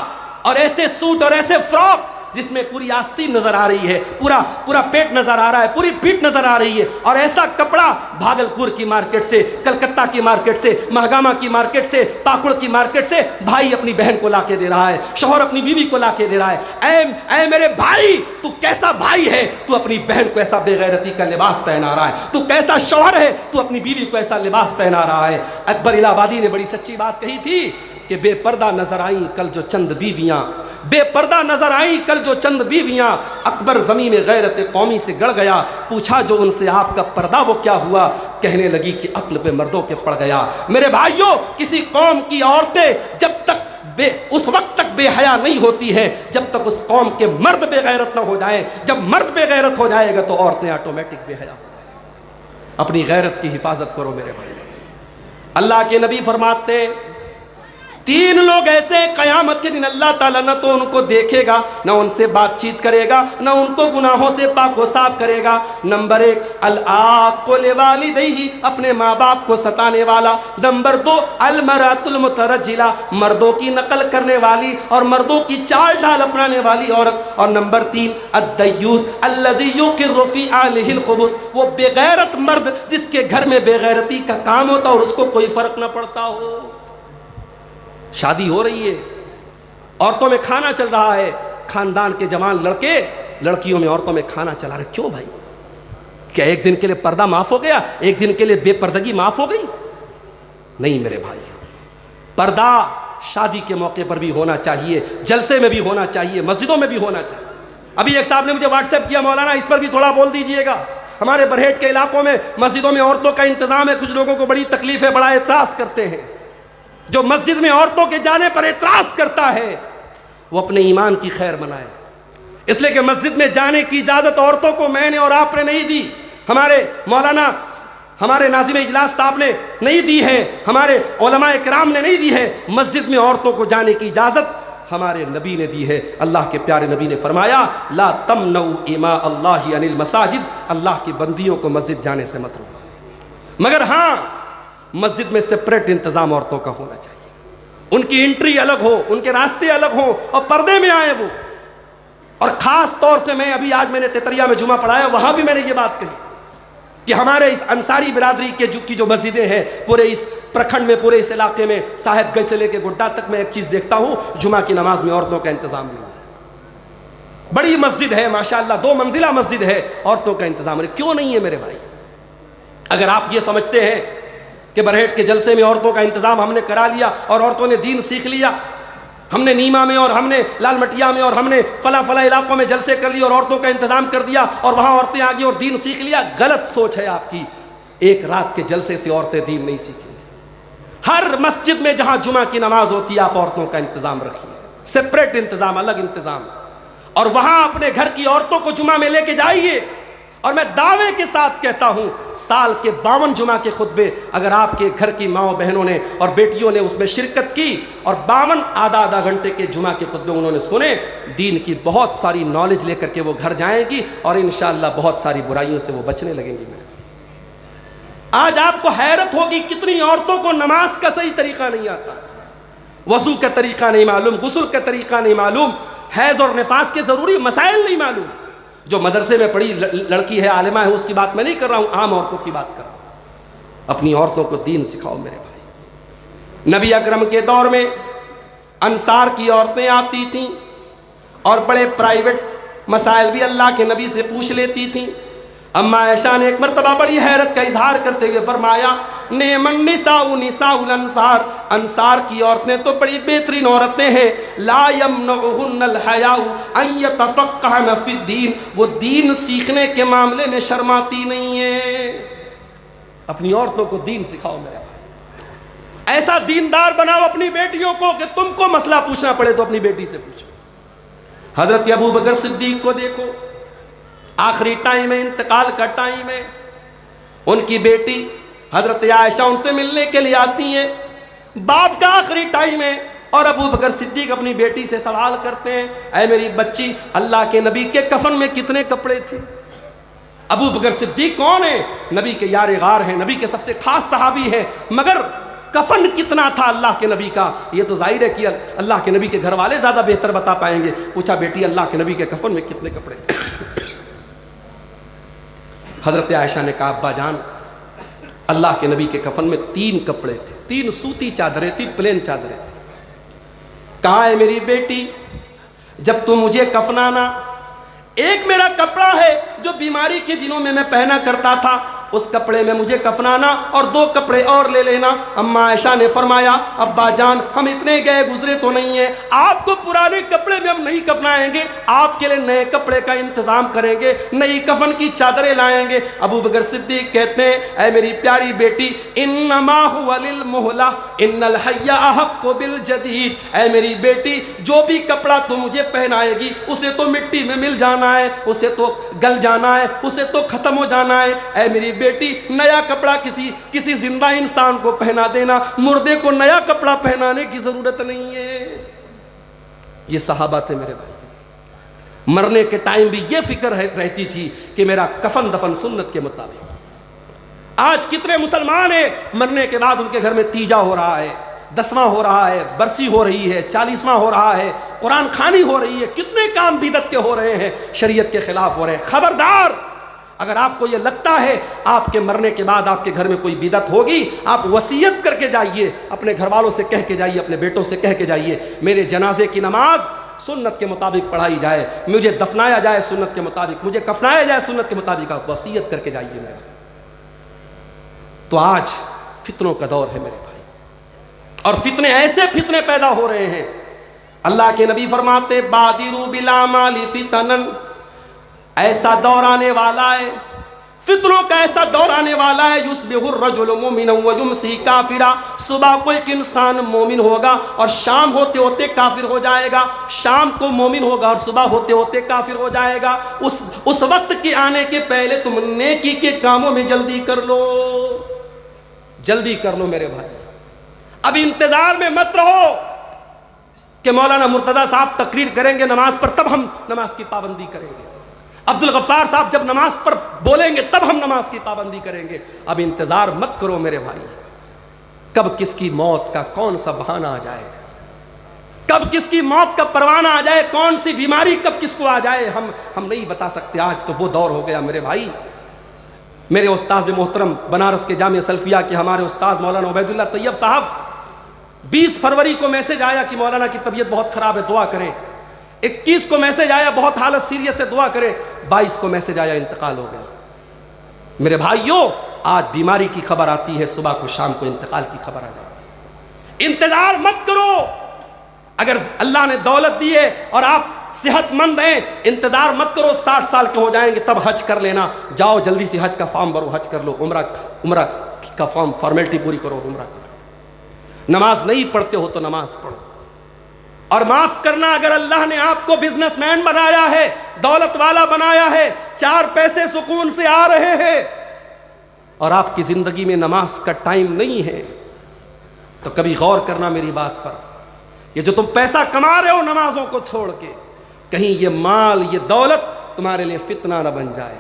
اور ایسے سوٹ اور ایسے فراک جس میں پوری آستین نظر آ رہی ہے, پورا پیٹ نظر آ رہا ہے, پوری پیٹ نظر آ رہی ہے. اور ایسا کپڑا بھاگلپور کی مارکیٹ سے, کلکتہ کی مارکیٹ سے, مہگامہ کی مارکیٹ سے, پاکڑ کی مارکیٹ سے بھائی اپنی بہن کو لا کے دے رہا ہے, شوہر اپنی بیوی کو لا کے دے رہا ہے. اے میرے بھائی, تو کیسا بھائی ہے, تو اپنی بہن کو ایسا بے غیرتی کا لباس پہنا رہا ہے. تو کیسا شوہر ہے, تو اپنی بیوی کو ایسا لباس پہنا رہا ہے. اکبر الہ آبادی نے بڑی سچی بات کہی تھی کہ بے پردہ نظر آئیں کل جو چند بیویاں, بے پردہ نظر آئیں کل جو چند بیویاں. اکبر زمین غیرت قومی سے گڑ گیا, پوچھا جو ان سے آپ کا پردہ وہ کیا ہوا, کہنے لگی کہ عقل پہ مردوں کے پڑ گیا. میرے بھائیوں, کسی قوم کی عورتیں جب تک اس وقت تک بے حیا نہیں ہوتی ہے جب تک اس قوم کے مرد بے غیرت نہ ہو جائیں. جب مرد بے غیرت ہو جائے گا تو عورتیں آٹومیٹک بے حیا ہو جائیں گی. اپنی غیرت کی حفاظت کرو میرے بھائی. اللہ کے نبی فرماتے 3 لوگ ایسے قیامت کے دن اللہ تعالیٰ نہ تو ان کو دیکھے گا, نہ ان سے بات چیت کرے گا, نہ ان کو گناہوں سے پاک و صاف کرے گا. نمبر 1 العاق لوالدیہ, اپنے ماں باپ کو ستانے والا. نمبر 2 المرأۃ المترجلہ, مردوں کی نقل کرنے والی اور مردوں کی چال ڈھال اپنانے والی عورت. اور نمبر 3 الدیوث الذی یقر فی اہلہ الخبث, وہ بے غیرت مرد جس کے گھر میں بے غیرتی کا کام ہوتا اور اس کو کوئی فرق نہ پڑتا ہو. شادی ہو رہی ہے, عورتوں میں کھانا چل رہا ہے، خاندان کے جوان لڑکے لڑکیوں میں عورتوں میں کھانا چلا رہے. کیوں بھائی؟ کیا ایک دن کے لیے پردہ معاف ہو گیا؟ ایک دن کے لیے بے پردگی معاف ہو گئی؟ نہیں میرے بھائی، پردہ شادی کے موقع پر بھی ہونا چاہیے، جلسے میں بھی ہونا چاہیے، مسجدوں میں بھی ہونا چاہیے. ابھی ایک صاحب نے مجھے واٹس ایپ کیا، مولانا اس پر بھی تھوڑا بول دیجئے گا. ہمارے برہیٹ کے علاقوں میں مسجدوں میں عورتوں کا انتظام ہے، کچھ لوگوں کو بڑی تکلیف ہے، بڑا اعتراض کرتے ہیں. جو مسجد میں عورتوں کے جانے پر اعتراض کرتا ہے وہ اپنے ایمان کی خیر منائے، اس لیے کہ مسجد میں جانے کی اجازت عورتوں کو میں نے اور آپ نے نہیں دی، ہمارے مولانا ہمارے ناظم اجلاس صاحب نے نہیں دی ہے، ہمارے علماء کرام نے نہیں دی ہے. مسجد میں عورتوں کو جانے کی اجازت ہمارے نبی نے دی ہے. اللہ کے پیارے نبی نے فرمایا لا تمنعوا اماء اللہ عن المساجد، اللہ کی بندیوں کو مسجد جانے سے مت روکو، مگر ہاں مسجد میں سپریٹ انتظام عورتوں کا ہونا چاہیے، ان کی انٹری الگ ہو، ان کے راستے الگ ہوں اور پردے میں آئے وہ. اور خاص طور سے میں نے تتریا میں جمعہ پڑھایا، وہاں بھی میں نے یہ بات کہی کہ ہمارے اس انصاری برادری کی جو مسجدیں ہیں پورے اس پرکھنڈ میں، پورے اس علاقے میں، صاحب گنج سے لے کے گڈا تک، میں ایک چیز دیکھتا ہوں، جمعہ کی نماز میں عورتوں کا انتظام نہیں. بڑی مسجد ہے ماشاءاللہ، 2 منزلہ مسجد ہے، عورتوں کا انتظام نہیں. کیوں نہیں ہے میرے بھائی؟ اگر آپ یہ سمجھتے ہیں کہ برہیٹ کے جلسے میں عورتوں کا انتظام ہم نے کرا لیا اور عورتوں نے دین سیکھ لیا، ہم نے نیما میں اور ہم نے لال مٹیا میں اور ہم نے فلاں علاقوں میں جلسے کر لیے اور عورتوں کا انتظام کر دیا اور وہاں عورتیں آ گئی اور دین سیکھ لیا، غلط سوچ ہے آپ کی. ایک رات کے جلسے سے عورتیں دین نہیں سیکھیں گی. ہر مسجد میں جہاں جمعہ کی نماز ہوتی ہے آپ عورتوں کا انتظام رکھیے، سپریٹ انتظام، الگ انتظام، اور وہاں اپنے گھر کی عورتوں کو جمعہ میں لے کے جائیے. اور میں دعوے کے ساتھ کہتا ہوں سال کے 52 جمعہ کے خطبے اگر آپ کے گھر کی ماؤں بہنوں نے اور بیٹیوں نے اس میں شرکت کی اور 52 آدھا گھنٹے کے جمعہ کے خطبے انہوں نے سنے، دین کی بہت ساری نالج لے کر کے وہ گھر جائیں گی اور انشاءاللہ بہت ساری برائیوں سے وہ بچنے لگیں گی. آج آپ کو حیرت ہوگی کتنی عورتوں کو نماز کا صحیح طریقہ نہیں آتا، وضو کا طریقہ نہیں معلوم، غسل کا طریقہ نہیں معلوم، حیض اور نفاس کے ضروری مسائل نہیں معلوم. جو مدرسے میں پڑھی لڑکی ہے، عالمہ ہے، اس کی بات میں نہیں کر رہا ہوں، عام عورتوں کی بات کر رہا ہوں. اپنی عورتوں کو دین سکھاؤ میرے بھائی. نبی اکرم کے دور میں انصار کی عورتیں آتی تھیں اور بڑے پرائیویٹ مسائل بھی اللہ کے نبی سے پوچھ لیتی تھیں. اما عائشہ نے ایک مرتبہ بڑی حیرت کا اظہار کرتے ہوئے فرمایا نعم النساء نساء الانصار، انصار کی عورتیں تو بڑی بہترین عورتیں ہیں. لا یمنعہن الحیاء ان یتفقہن فی الدین، وہ دین سیکھنے کے معاملے میں شرماتی نہیں ہیں. اپنی عورتوں کو دین سکھاؤ میرے بھائی. ایسا دیندار بناؤ اپنی بیٹیوں کو کہ تم کو مسئلہ پوچھنا پڑے تو اپنی بیٹی سے پوچھو. حضرت ابو بکر صدیق کو دیکھو، آخری ٹائم ہے، انتقال کا ٹائم ہے. ان کی بیٹی حضرت عائشہ ان سے ملنے کے لیے آتی ہیں، باپ کا آخری ٹائم ہے اور ابو بکر صدیق اپنی بیٹی سے سوال کرتے ہیں اے میری بچی، اللہ کے نبی کے کفن میں کتنے کپڑے تھے؟ ابو بکر صدیق کون ہے؟ نبی کے یار غار ہیں، نبی کے سب سے خاص صحابی ہیں، مگر کفن کتنا تھا اللہ کے نبی کا؟ یہ تو ظاہر ہے کہ اللہ کے نبی کے گھر والے زیادہ بہتر بتا پائیں گے. پوچھا بیٹی اللہ کے نبی کے کفن میں کتنے کپڑے تھے؟ حضرت عائشہ نے کہا ابا جان، اللہ کے نبی کے کفن میں 3 کپڑے تھے، 3 سوتی چادریں تھی، پلین چادریں تھی. کہا ہے میری بیٹی جب تم مجھے کفنانا، ایک میرا کپڑا ہے جو بیماری کے دنوں میں پہنا کرتا تھا، اس کپڑے میں مجھے کفنانا اور 2 کپڑے اور لے لینا. اما عائشہ نے فرمایا ابا جان ہم اتنے گئے گزرے تو نہیں ہیں، آپ کو پرانے کپڑے میں ہم نہیں کفنائیں گے، آپ کے لیے نئے کپڑے کا انتظام کریں گے، نئی کفن کی چادریں لائیں گے. ابو بکر صدیق کہتے ہیں اے میری پیاری بیٹی انما هو للمہلہ ان الحی احق بالجدید، اے میری بیٹی جو بھی کپڑا تو مجھے پہنائے گی اسے تو مٹی میں مل جانا ہے، اسے تو گل جانا ہے، اسے تو ختم ہو جانا ہے. اے میری بیٹی نیا کپڑا کسی زندہ انسان کو پہنا دینا، مردے کو نیا کپڑا پہنانے کی ضرورت نہیں ہے. یہ صحابہ تھے میرے بھائی. مرنے کے ٹائم بھی یہ فکر رہتی تھی کہ میرا کفن دفن سنت کے مطابق. آج کتنے مسلمان ہیں مرنے کے بعد ان کے گھر میں تیجا ہو رہا ہے، 10واں ہو رہا ہے، برسی ہو رہی ہے، 40واں ہو رہا ہے، قرآن خوانی ہو رہی ہے، کتنے کام بدعت کے ہو رہے ہیں، شریعت کے خلاف ہو رہے ہیں. خبردار اگر آپ کو یہ لگتا ہے آپ کے مرنے کے بعد آپ کے گھر میں کوئی بدعت ہوگی، آپ وصیت کر کے جائیے، اپنے گھر والوں سے کہہ کے جائیے، اپنے بیٹوں سے کہہ کے جائیے میرے جنازے کی نماز سنت کے مطابق پڑھائی جائے، مجھے دفنایا جائے سنت کے مطابق، مجھے کفنایا جائے سنت کے مطابق، آپ وصیت کر کے جائیے میرے بھائی۔ تو آج فتنوں کا دور ہے میرے بھائی، اور فتنے ایسے فتنے پیدا ہو رہے ہیں، اللہ کے نبی فرماتے بادروا بالاعمال فتنا، ایسا دور آنے والا ہے، فتنوں کا ایسا دور آنے والا ہے، یصبح الرجل مؤمنا ویمسی کافرا، صبح کو ایک انسان مومن ہوگا اور شام ہوتے ہوتے کافر ہو جائے گا، شام کو مومن ہوگا اور صبح ہوتے ہوتے کافر ہو جائے گا۔ اس وقت کے آنے کے پہلے تم نیکی کے کاموں میں جلدی کر لو، جلدی کر لو میرے بھائی۔ اب انتظار میں مت رہو کہ مولانا مرتضیٰ صاحب تقریر کریں گے نماز پر تب ہم نماز کی پابندی کریں گے، عبد الغفار صاحب جب نماز پر بولیں گے تب ہم نماز کی پابندی کریں گے۔ اب انتظار مت کرو میرے بھائی، کب کس کی موت کا کون سا بہانہ آ جائے، کب کس کی موت کا پروانہ آ جائے، کون سی بیماری کب کس کو آ جائے، ہم نہیں بتا سکتے۔ آج تو وہ دور ہو گیا میرے بھائی۔ میرے استاذ محترم بنارس کے جامعہ سلفیہ کے ہمارے استاذ مولانا عبید اللہ طیب صاحب، 20 فروری کو میسج آیا کہ مولانا کی طبیعت بہت خراب ہے، دعا کریں۔ 21 کو میسج آیا بہت حالت سیریس ہے، دعا کریں۔ 22 کو میسج آیا انتقال ہو گیا۔ میرے بھائیوں، آج بیماری کی خبر آتی ہے، صبح کو شام کو انتقال کی خبر آ جاتی ہے۔ انتظار مت کرو، اگر اللہ نے دولت دی ہے اور آپ صحت مند ہیں، انتظار مت کرو 60 سال کے ہو جائیں گے تب حج کر لینا، جاؤ جلدی سے حج کا فارم بھرو، حج کر لو، عمرہ کا فارم فارمیلٹی پوری کرو، عمرہ کرو۔ نماز نہیں پڑھتے ہو تو نماز پڑھو۔ اور معاف کرنا، اگر اللہ نے آپ کو بزنس مین بنایا ہے، دولت والا بنایا ہے، 4 پیسے سکون سے آ رہے ہیں، اور آپ کی زندگی میں نماز کا ٹائم نہیں ہے، تو کبھی غور کرنا میری بات پر۔ یہ جو تم پیسہ کما رہے ہو نمازوں کو چھوڑ کے، کہیں یہ مال یہ دولت تمہارے لیے فتنہ نہ بن جائے،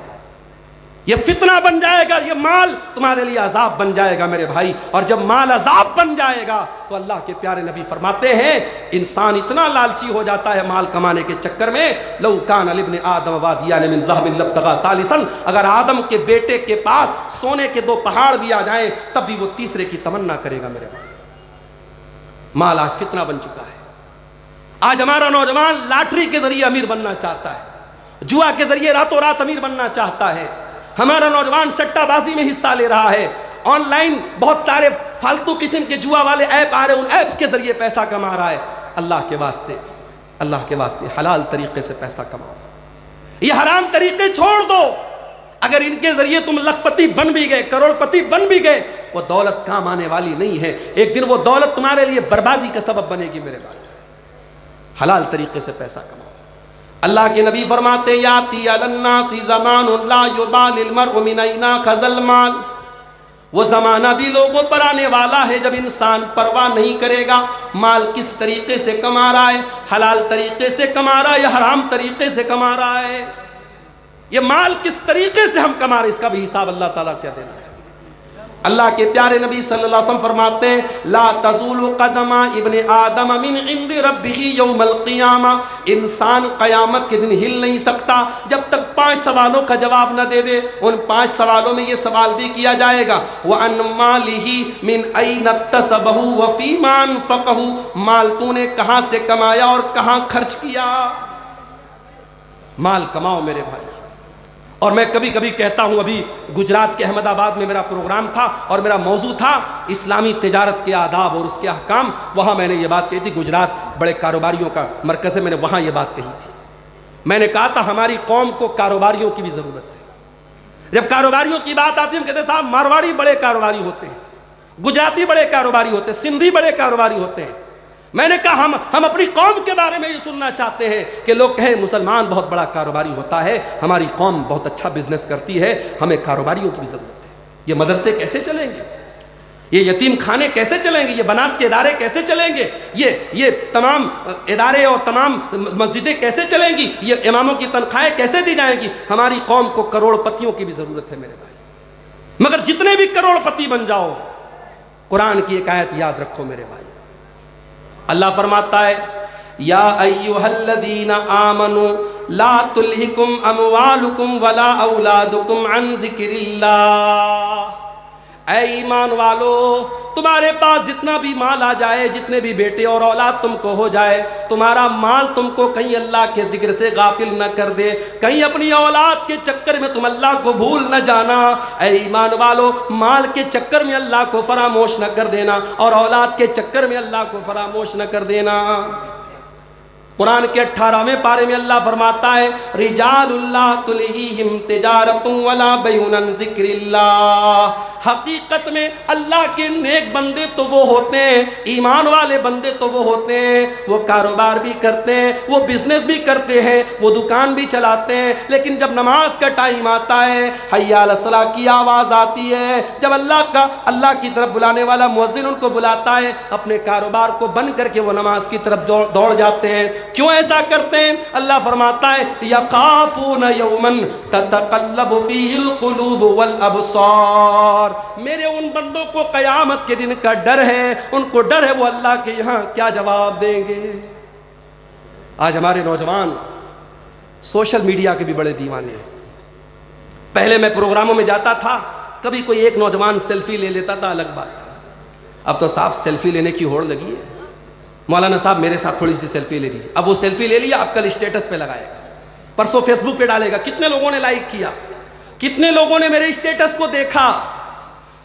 یہ فتنہ بن جائے گا، یہ مال تمہارے لیے عذاب بن جائے گا میرے بھائی۔ اور جب مال عذاب بن جائے گا تو اللہ کے پیارے نبی فرماتے ہیں انسان اتنا لالچی ہو جاتا ہے مال کمانے کے چکر میں، لو کان لابن آدم وادیان من ذهب لابتغى ثالثا، اگر آدم کے بیٹے کے پاس سونے کے 2 پہاڑ بھی آ جائیں تب بھی وہ تیسرے کی تمنا کرے گا میرے بھائی۔ مال آج فتنہ بن چکا ہے۔ آج ہمارا نوجوان لاٹری کے ذریعے امیر بننا چاہتا ہے، جوا کے ذریعے راتوں رات امیر بننا چاہتا ہے، ہمارا نوجوان سٹہ بازی میں حصہ لے رہا ہے، آن لائن بہت سارے فالتو قسم کے جوا والے ایپ آ رہے ہیں، ان ایپس کے ذریعے پیسہ کما رہا ہے۔ اللہ کے واسطے حلال طریقے سے پیسہ کماؤ، یہ حرام طریقے چھوڑ دو۔ اگر ان کے ذریعے تم لکھ پتی بن بھی گئے، کروڑ پتی بن بھی گئے، وہ دولت کام آنے والی نہیں ہے، ایک دن وہ دولت تمہارے لیے بربادی کا سبب بنے گی میرے بھائی۔ حلال طریقے سے پیسہ کماؤ۔ اللہ کے نبی فرماتے یاتی علی الناس زمان لا یبال المرء من این اخذ المال، وہ زمانہ بھی لوگوں پر آنے والا ہے جب انسان پرواہ نہیں کرے گا مال کس طریقے سے کما رہا ہے، حلال طریقے سے کما رہا ہے یا حرام طریقے سے کما رہا ہے، یہ مال کس طریقے سے ہم کما رہے ہیں اس کا بھی حساب اللہ تعالیٰ کیا دینا ہے۔ اللہ کے پیارے نبی صلی اللہ علیہ وسلم فرماتے ہیں لا تزول قدم ابن آدم من عند ربه یوم القیامہ، انسان قیامت کے دن ہل نہیں سکتا جب تک 5 سوالوں کا جواب نہ دے دے۔ ان 5 سوالوں میں یہ سوال بھی کیا جائے گا وعن مالہ من این اکتسبہ وفیما انفقہ، مال تو نے کہاں سے کمایا اور کہاں خرچ کیا۔ مال کماؤ میرے بھائی۔ اور میں کبھی کبھی کہتا ہوں، ابھی گجرات کے احمد آباد میں میرا پروگرام تھا اور میرا موضوع تھا اسلامی تجارت کے آداب اور اس کے احکام، وہاں میں نے یہ بات کہی تھی، گجرات بڑے کاروباریوں کا مرکز ہے، میں نے وہاں یہ بات کہی تھی۔ میں نے کہا تھا ہماری قوم کو کاروباریوں کی بھی ضرورت ہے۔ جب کاروباریوں کی بات آتی ہے ہم کہتے ہیں صاحب مارواڑی بڑے کاروباری ہوتے ہیں، گجراتی بڑے کاروباری ہوتے ہیں، سندھی بڑے کاروباری ہوتے ہیں۔ میں نے کہا ہم اپنی قوم کے بارے میں یہ سننا چاہتے ہیں کہ لوگ کہیں مسلمان بہت بڑا کاروباری ہوتا ہے، ہماری قوم بہت اچھا بزنس کرتی ہے، ہمیں کاروباریوں کی بھی ضرورت ہے۔ یہ مدرسے کیسے چلیں گے، یہ یتیم خانے کیسے چلیں گے، یہ بنات کے ادارے کیسے چلیں گے، یہ تمام ادارے اور تمام مسجدیں کیسے چلیں گی، یہ اماموں کی تنخواہیں کیسے دی جائیں گی۔ ہماری قوم کو کروڑ پتیوں کی بھی ضرورت ہے میرے بھائی، مگر جتنے بھی کروڑ پتی بن جاؤ، قرآن کی ایک آیت یاد رکھو میرے بھائی۔ اللہ فرماتا ہے یا ایھا الذین آمنوا لا تلہکم اموالکم ولا اولادکم عن ذکر اللہ۔ اے ایمان والو، تمہارے پاس جتنا بھی مال آ جائے، جتنے بھی بیٹے اور اولاد تم کو ہو جائے، تمہارا مال تم کو کہیں اللہ کے ذکر سے غافل نہ کر دے، کہیں اپنی اولاد کے چکر میں تم اللہ کو بھول نہ جانا۔ اے ایمان والو، مال کے چکر میں اللہ کو فراموش نہ کر دینا، اور اولاد کے چکر میں اللہ کو فراموش نہ کر دینا۔ قرآن کے 18ویں پارے میں اللہ فرماتا ہے رجال اللہ تلہیہم تجارت ولا بیع عن ذکر اللہ۔ حقیقت میں اللہ کے نیک بندے تو وہ ہوتے ہیں، ایمان والے بندے تو وہ ہوتے ہیں، وہ کاروبار بھی کرتے ہیں، وہ بزنس بھی کرتے ہیں، وہ دکان بھی چلاتے ہیں، لیکن جب نماز کا ٹائم آتا ہے، حی علی الصلاۃ کی آواز آتی ہے، جب اللہ کی طرف بلانے والا مؤذن ان کو بلاتا ہے، اپنے کاروبار کو بند کر کے وہ نماز کی طرف دوڑ جاتے ہیں۔ کیوں ایسا کرتے ہیں؟ اللہ فرماتا ہے یخافون یوما تتقلب فیہ القلوب والابصار۔ میرے ان بندوں کو قیامت کے دن کا ڈر ہے، ان کو ڈر ہے وہ اللہ کے یہاں کیا جواب دیں گے۔ آج ہمارے نوجوان سوشل میڈیا کے بھی بڑے دیوانے ہیں۔ پہلے میں پروگراموں میں جاتا تھا، کبھی کوئی ایک نوجوان سیلفی لے لیتا تھا، الگ بات تھا۔ اب تو صاحب سیلفی لینے کی ہوڑ لگی ہے، مولانا صاحب میرے ساتھ تھوڑی سی سیلفی لے لیجیے۔ اب وہ سیلفی لے لیا، اب کل اسٹیٹس پہ لگائے گا، پرسوں فیس بک پہ ڈالے گا۔ کتنے لوگوں نے لائک کیا، کتنے لوگوں نے میرے اسٹیٹس کو دیکھا؟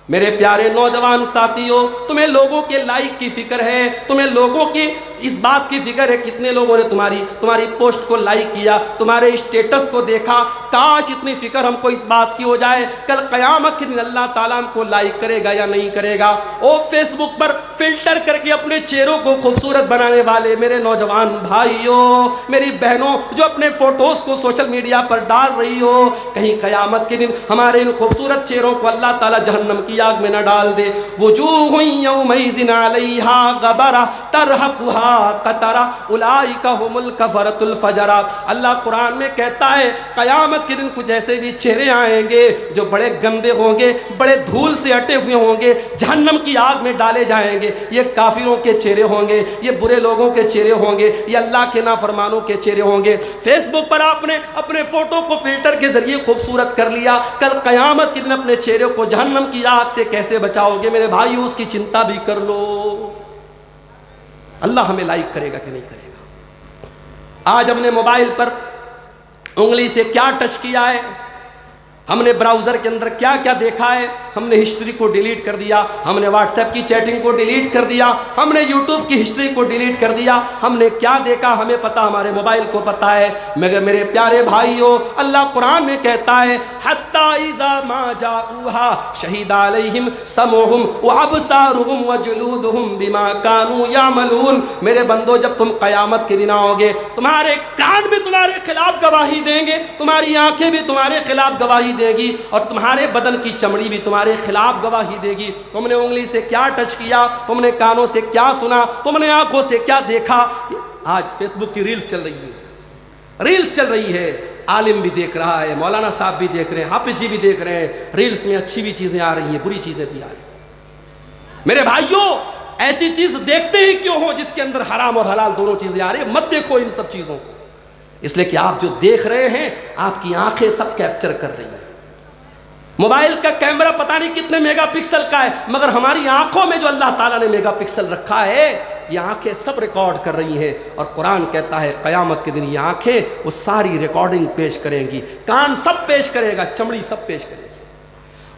میرے پیارے نوجوان ساتھیوں، تمہیں لوگوں کے لائک کی فکر ہے، تمہیں لوگوں کی اس بات کی فکر ہے کتنے لوگوں نے تمہاری پوسٹ کو لائک کیا، تمہارے اسٹیٹس کو دیکھا۔ کاش اتنی فکر ہم کو اس بات کی ہو جائے کل قیامت کے دن اللہ تعالیٰ ہم کو لائک کرے گا یا نہیں کرے گا۔ او فیس بک پر فلٹر کر کے اپنے چہروں کو خوبصورت بنانے والے میرے نوجوان بھائیوں، میری بہنوں جو اپنے فوٹوز کو سوشل میڈیا پر ڈال رہی ہو، کہیں قیامت کے دن ہمارے ان خوبصورت چہروں کو اللہ تعالیٰ جہنم کی آگ میں نہ ڈال دے۔ وجوہ یومئذ علیہا غبرہ ترہقہا قطرہ اولئک ھم الکفرۃ الفجرہ۔ اللہ قرآن میں کہتا ہے قیامت کے دن کچھ ایسے بھی چہرے آئیں گے جو بڑے گندے ہوں گے، بڑے دھول سے اٹے ہوئے ہوں گے، جہنم کی آگ میں ڈالے جائیں گے۔ یہ کافروں کے چہرے ہوں گے، یہ برے لوگوں کے چہرے ہوں گے، یہ اللہ کے نافرمانوں کے چہرے ہوں گے۔ فیس بک پر آپ نے اپنے فوٹو کو فلٹر کے ذریعے خوبصورت کر لیا، کل قیامت کے دن اپنے چہرے کو جہنم کی آگ سے کیسے بچاؤ گے؟ میرے بھائیو، اس کی چنتا بھی کر لو۔ اللہ ہمیں لائک کرے گا کہ نہیں کرے گا؟ آج ہم نے موبائل پر انگلی سے کیا ٹچ کیا ہے، ہم نے براؤزر کے اندر کیا کیا دیکھا ہے، ہم نے ہسٹری کو ڈیلیٹ کر دیا، ہم نے واٹس ایپ کی چیٹنگ کو ڈیلیٹ کر دیا، ہم نے یوٹیوب کی ہسٹری کو ڈیلیٹ کر دیا، ہم نے کیا دیکھا ہمیں پتا، ہمارے موبائل کو پتا ہے۔ مگر میرے پیارے بھائیوں، اللہ قرآن میں کہتا ہے حتی اذا ما جاؤہا شہید علیہم سمعہم وابصارہم وجلودہم بما کانوا یعملون۔ میرے بندو، جب تم قیامت کے دن آؤ گے، تمہارے کان بھی تمہارے خلاف گواہی دیں گے، تمہاری آنکھیں بھی تمہارے خلاف گواہی دے گی، اور تمہارے بدن کی چمڑی بھی تمہارے خلاف گواہی دے گی۔ تم نے انگلی سے کیا ٹچ کیا، تم نے کانوں سے کیا سنا، تم نے آنکھوں سے کیا دیکھا۔ آج فیس بک کی ریلز چل رہی ہے، ریلز چل رہی ہے، عالم بھی دیکھ رہا ہے، مولانا صاحب بھی دیکھ رہے ہیں، حافظ جی بھی دیکھ رہے ہیں۔ ریلز میں اچھی بھی چیزیں آ رہی ہیں، بری چیزیں بھی آ رہی ہیں۔ میرے بھائیوں، ایسی چیز دیکھتے ہی کیوں ہو جس کے اندر حرام اور حلال دونوں چیزیں آ رہی ہیں؟ مت دیکھو ان سب چیزوں کو، اس لیے کہ آپ جو دیکھ رہے ہیں آپ کی آنکھیں سب کیپچر کر رہی ہیں۔ موبائل کا کیمرہ پتہ نہیں کتنے میگا پکسل کا ہے، مگر ہماری آنکھوں میں جو اللہ تعالیٰ نے میگا پکسل رکھا ہے، یہ آنکھیں سب ریکارڈ کر رہی ہیں۔ اور قرآن کہتا ہے قیامت کے دن یہ آنکھیں وہ ساری ریکارڈنگ پیش کریں گی، کان سب پیش کرے گا، چمڑی سب پیش کرے گی۔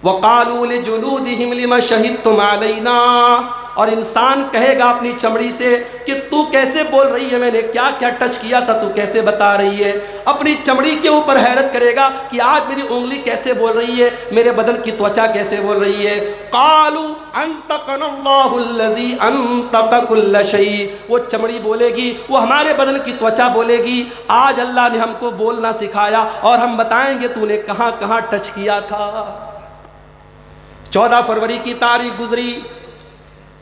وَقَالُوا لِجُلُودِهِمْ لِمَ شَهِدتُّمْ عَلَيْنَا، اور انسان کہے گا اپنی چمڑی سے کہ تو کیسے بول رہی ہے، میں نے کیا کیا ٹچ کیا تھا، تو کیسے بتا رہی ہے۔ اپنی چمڑی کے اوپر حیرت کرے گا کہ آج میری انگلی کیسے بول رہی ہے، میرے بدن کی توچا کیسے بول رہی ہے۔ قالوا انطقنا اللہ الذی انطق کل شیء، وہ چمڑی بولے گی، وہ ہمارے بدن کی توچا بولے گی، آج اللہ نے ہم کو بولنا سکھایا اور ہم بتائیں گے تو نے کہاں کہاں ٹچ کیا تھا۔ 14 فروری کی تاریخ گزری،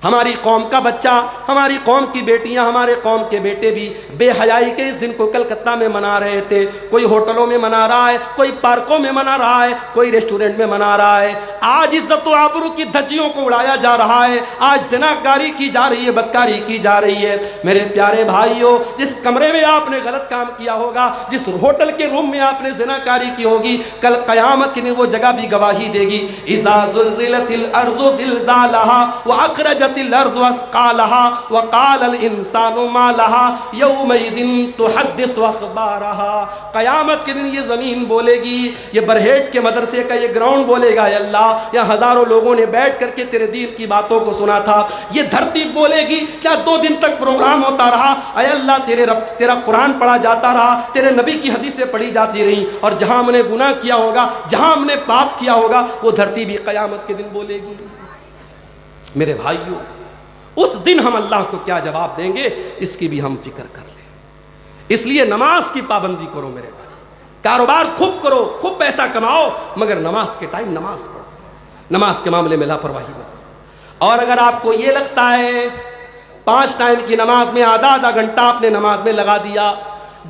ہماری قوم کا بچہ، ہماری قوم کی بیٹیاں، ہمارے قوم کے بیٹے بھی بے حیائی کے اس دن کو کلکتہ میں منا رہے تھے. کوئی ہوٹلوں میں منا رہا ہے، کوئی پارکوں میں منا رہا ہے، کوئی ریسٹورنٹ میں منا رہا ہے. آج عزت و آبرو کی دھجیوں کو اڑایا جا رہا ہے. آج زناکاری کی جا رہی ہے، بدکاری کی جا رہی ہے. میرے پیارے بھائیوں، جس کمرے میں آپ نے غلط کام کیا ہوگا، جس ہوٹل کے روم میں آپ نے زناکاری کی ہوگی، کل قیامت کے دن وہ جگہ بھی گواہی دے گی. اذا زلزلت الارض زلزالها واخرجت الارض اثقالها وقال الانسان ما لها يومئذ تحدث اخبارها. قیامت کے دن یہ زمین بولے گی، یہ برہیٹ کے مدرسے کا یہ گراؤنڈ بولے گا، اے اللہ یہاں ہزاروں لوگوں نے بیٹھ کر کے تیرے دین کی باتوں کو سنا تھا. یہ دھرتی بولے گی، کیا 2 دن تک پروگرام ہوتا رہا؟ اے اللہ تیرا قرآن پڑھا جاتا رہا، تیرے نبی کی حدیثیں پڑھی جاتی رہیں، اور جہاں ہم نے گناہ کیا ہوگا، جہاں ہم نے پاپ کیا ہوگا، وہ دھرتی بھی قیامت کے دن بولے گی. میرے بھائیوں، اس دن ہم اللہ کو کیا جواب دیں گے، اس کی بھی ہم فکر کر لیں. اس لیے نماز کی پابندی کرو میرے بھائی. کاروبار خوب کرو، خوب پیسہ کماؤ، مگر نماز کے ٹائم نماز پڑھو. نماز کے معاملے میں لاپرواہی مت کرو. اور اگر آپ کو یہ لگتا ہے 5 ٹائم کی نماز میں آدھا گھنٹہ آپ نے نماز میں لگا دیا،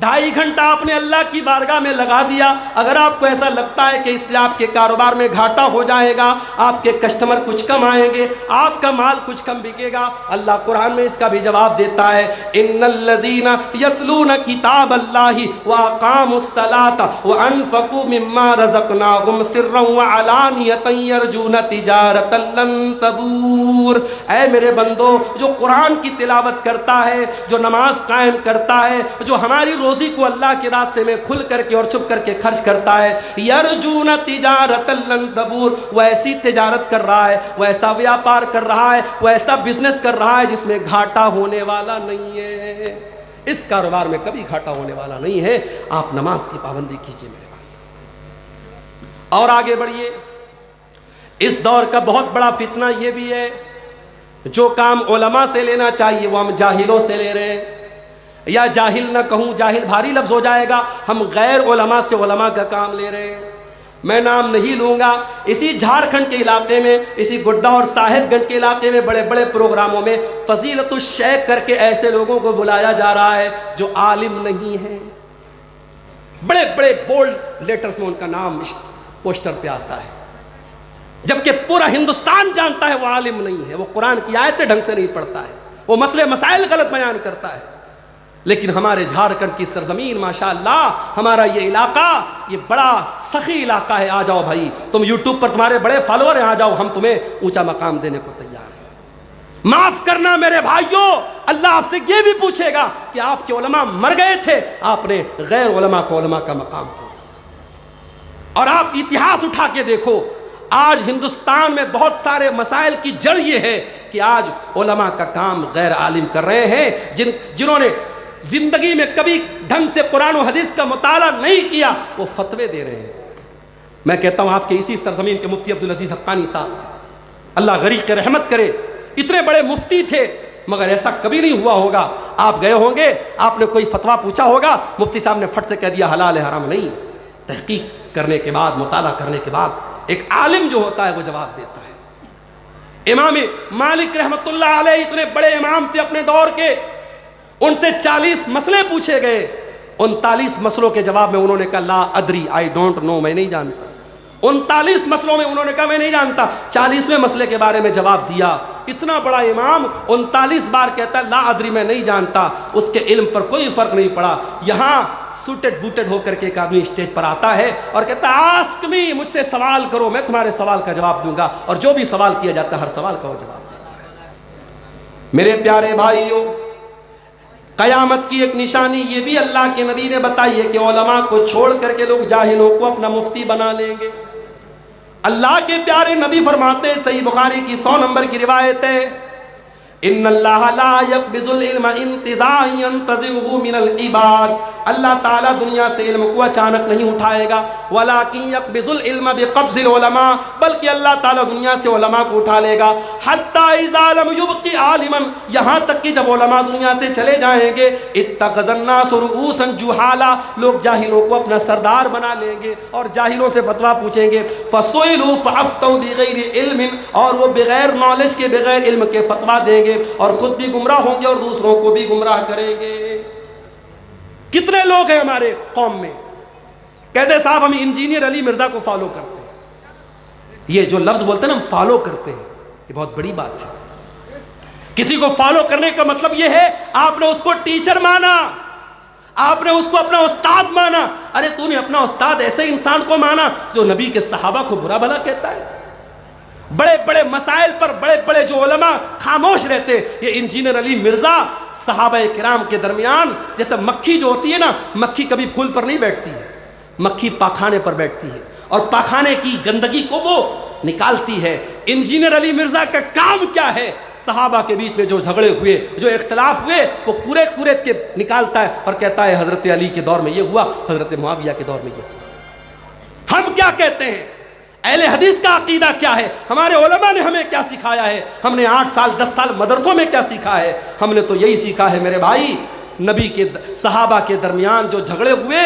2.5 گھنٹہ آپ نے اللہ کی بارگاہ میں لگا دیا، اگر آپ کو ایسا لگتا ہے کہ اس سے آپ کے کاروبار میں گھاٹا ہو جائے گا، آپ کے کسٹمر کچھ کم آئیں گے، آپ کا مال کچھ کم بکے گا، اللہ قرآن میں اس کا بھی جواب دیتا ہے. ان الذین یتلون کتاب اللہ واقاموا الصلاۃ وانفقوا مما رزقناہم سرا وعلانیۃ یرجون تجارۃ لن تبور. اے میرے بندو، جو قرآن کی تلاوت کرتا ہے، جو نماز قائم کرتا ہے، جو ہماری روزی کو اللہ کے راستے میں کھل کر کے اور چھپ کر کے خرچ کرتا ہے، یرجون تجارۃ لن تبور، وہ ایسی تجارت کر رہا ہے، وہ ایسا ویاپار کر رہا ہے، وہ ایسا بزنس کر رہا ہے جس میں گھاٹا ہونے والا نہیں ہے. اس کاروبار میں کبھی گھاٹا ہونے والا نہیں ہے. آپ نماز کی پابندی کیجیے میرے بھائی. اور آگے بڑھیے. اس دور کا بہت بڑا فتنہ یہ بھی ہے، جو کام علماء سے لینا چاہیے وہ ہم جاہلوں سے لے رہے ہیں. یا جاہل نہ کہوں، جاہل بھاری لفظ ہو جائے گا، ہم غیر علماء سے علماء کا کام لے رہے ہیں. میں نام نہیں لوں گا. اسی جھارکھنڈ کے علاقے میں، اسی گڈا اور صاحب گنج کے علاقے میں بڑے بڑے پروگراموں میں فضیلت الشیخ کر کے ایسے لوگوں کو بلایا جا رہا ہے جو عالم نہیں ہیں. بڑے بڑے بولڈ لیٹرز میں ان کا نام پوسٹر پہ آتا ہے، جبکہ پورا ہندوستان جانتا ہے وہ عالم نہیں ہے، وہ قرآن کی آیتیں ڈھنگ سے نہیں پڑھتا ہے، وہ مسئلے مسائل غلط بیان کرتا ہے. لیکن ہمارے جھارکھنڈ کی سرزمین ماشاءاللہ، ہمارا یہ علاقہ یہ بڑا سخی علاقہ ہے. آ جاؤ بھائی، تم یوٹیوب پر تمہارے بڑے فالوور ہیں، آ جاؤ، ہم تمہیں اونچا مقام دینے کو تیار ہیں. معاف کرنا میرے بھائیوں، اللہ آپ سے یہ بھی پوچھے گا کہ آپ کے علماء مر گئے تھے، آپ نے غیر علماء کو علماء کا مقام کیوں دیا. اور آپ اتہاس اٹھا کے دیکھو، آج ہندوستان میں بہت سارے مسائل کی جڑ یہ ہے کہ آج علماء کا کام غیر عالم کر رہے ہیں، جنہوں نے زندگی میں کبھی ڈھنگ سے قرآن و حدیث کا مطالعہ نہیں کیا، وہ فتوے دے رہے ہیں. میں کہتا ہوں آپ کے اسی سرزمین کے مفتی عبدالعزیز حقانی صاحب، اللہ غریق رحمت کرے، اتنے بڑے مفتی تھے، مگر ایسا کبھی نہیں ہوا ہوگا. آپ گئے ہوں گے، آپ نے کوئی فتویٰ پوچھا ہوگا، مفتی صاحب نے فٹ سے کہہ دیا حلال ہے حرام نہیں. تحقیق کرنے کے بعد، مطالعہ کرنے کے بعد ایک عالم جو ہوتا ہے وہ جواب دیتا ہے. امام مالک رحمت اللہ علیہ اتنے بڑے امام تھے اپنے دور کے، ان سے 40 مسئلے پوچھے گئے. 39 مسئلوں کے جواب میں انہوں نے کہا لا ادری، آئی ڈونٹ نو، میں نہیں جانتا. 39 مسئلوں میں انہوں نے کہا میں نہیں جانتا. 40ویں مسئلے کے بارے میں جواب دیا. اتنا بڑا امام 39 بار کہتا ہے لا ادری، میں نہیں جانتا. اس کے علم پر کوئی فرق نہیں پڑا. یہاں سوٹڈ بوٹڈ ہو کر کے ایک آدمی اسٹیج پر آتا ہے اور کہتا ہے آسک می، مجھ سے سوال کرو، میں تمہارے سوال کا جواب دوں گا. اور جو بھی سوال کیا جاتا ہے ہر سوال کا وہ جواب دیتا ہے. میرے پیارے بھائیوں، قیامت کی ایک نشانی یہ بھی اللہ کے نبی نے بتائی ہے کہ علماء کو چھوڑ کر کے لوگ جاہلوں کو اپنا مفتی بنا لیں گے. اللہ کے پیارے نبی فرماتے ہیں، صحیح بخاری کی 100 نمبر کی روایت ہے، ان اللہ لا یقبض العلم انتزاعا ينتزعه من العباد، اللہ تعالیٰ دنیا سے علم کو اچانک نہیں اٹھائے گا، ولکن یقبض العلم بقبض العلماء، بلکہ اللہ تعالیٰ دنیا سے علماء کو اٹھا لے گا، حتی اذا لم یبق عالما، یہاں تک کہ جب علماء دنیا سے چلے جائیں گے، اتخذ الناس رؤوسا جہالا، لوگ جاہلوں کو اپنا سردار بنا لیں گے اور جاہلوں سے فتویٰ پوچھیں گے، فسئلوا فافتوا بغیر علم، اور وہ بغیر نالج کے بغیر علم کے فتویٰ دیں گے اور خود بھی گمراہ ہوں گے اور دوسروں کو بھی گمراہ کریں گے۔ کتنے لوگ ہیں ہمارے قوم میں کہتے ہیں صاحب ہم انجینئر علی مرزا کو فالو کرتے ہیں۔ یہ جو لفظ بولتے ہیں نا ہم فالو کرتے ہیں، یہ بہت بڑی بات ہے۔ کسی کو فالو کرنے کا مطلب یہ ہے آپ نے اس کو ٹیچر مانا، آپ نے اس کو اپنا استاد مانا۔ ارے تو نے اپنا استاد ایسے انسان کو مانا جو نبی کے صحابہ کو برا بھلا کہتا ہے۔ بڑے بڑے مسائل پر بڑے بڑے جو علماء خاموش رہتے، یہ انجینئر علی مرزا صحابہ کرام کے درمیان، جیسے مکھی جو ہوتی ہے نا، مکھی کبھی پھول پر نہیں بیٹھتی ہے، مکھی پاخانے پر بیٹھتی ہے اور پاخانے کی گندگی کو وہ نکالتی ہے۔ انجینئر علی مرزا کا کام کیا ہے؟ صحابہ کے بیچ میں جو جھگڑے ہوئے، جو اختلاف ہوئے، وہ کوریت کے نکالتا ہے اور کہتا ہے حضرت علی کے دور میں یہ ہوا، حضرت معاویہ کے دور میں یہ ہوا۔ ہم کیا کہتے ہیں؟ اہل حدیث کا عقیدہ کیا ہے؟ ہمارے علماء نے ہمیں کیا سکھایا ہے؟ ہم نے 8 سال 10 سال مدرسوں میں کیا سیکھا ہے؟ ہم نے تو یہی سیکھا ہے میرے بھائی، نبی کے صحابہ کے درمیان جو جھگڑے ہوئے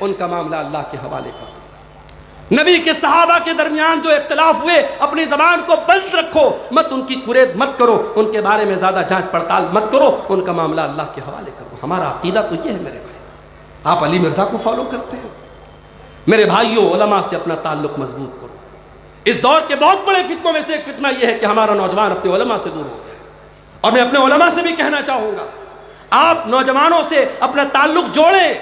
ان کا معاملہ اللہ کے حوالے کر دو۔ نبی کے صحابہ کے درمیان جو اختلاف ہوئے اپنی زبان کو بند رکھو، مت ان کی قرید مت کرو، ان کے بارے میں زیادہ جانچ پڑتال مت کرو، ان کا معاملہ اللہ کے حوالے کر دو۔ ہمارا عقیدہ تو یہ ہے میرے بھائی۔ آپ علی مرزا کو فالو کرتے ہیں؟ میرے بھائیوں، علماء سے اپنا تعلق مضبوط کرو۔ اس دور کے بہت بڑے فتنوں میں سے ایک فتنہ یہ ہے کہ ہمارا نوجوان اپنے علماء سے دور ہو گیا، اور میں اپنے علماء سے بھی کہنا چاہوں گا آپ نوجوانوں سے اپنا تعلق جوڑیں۔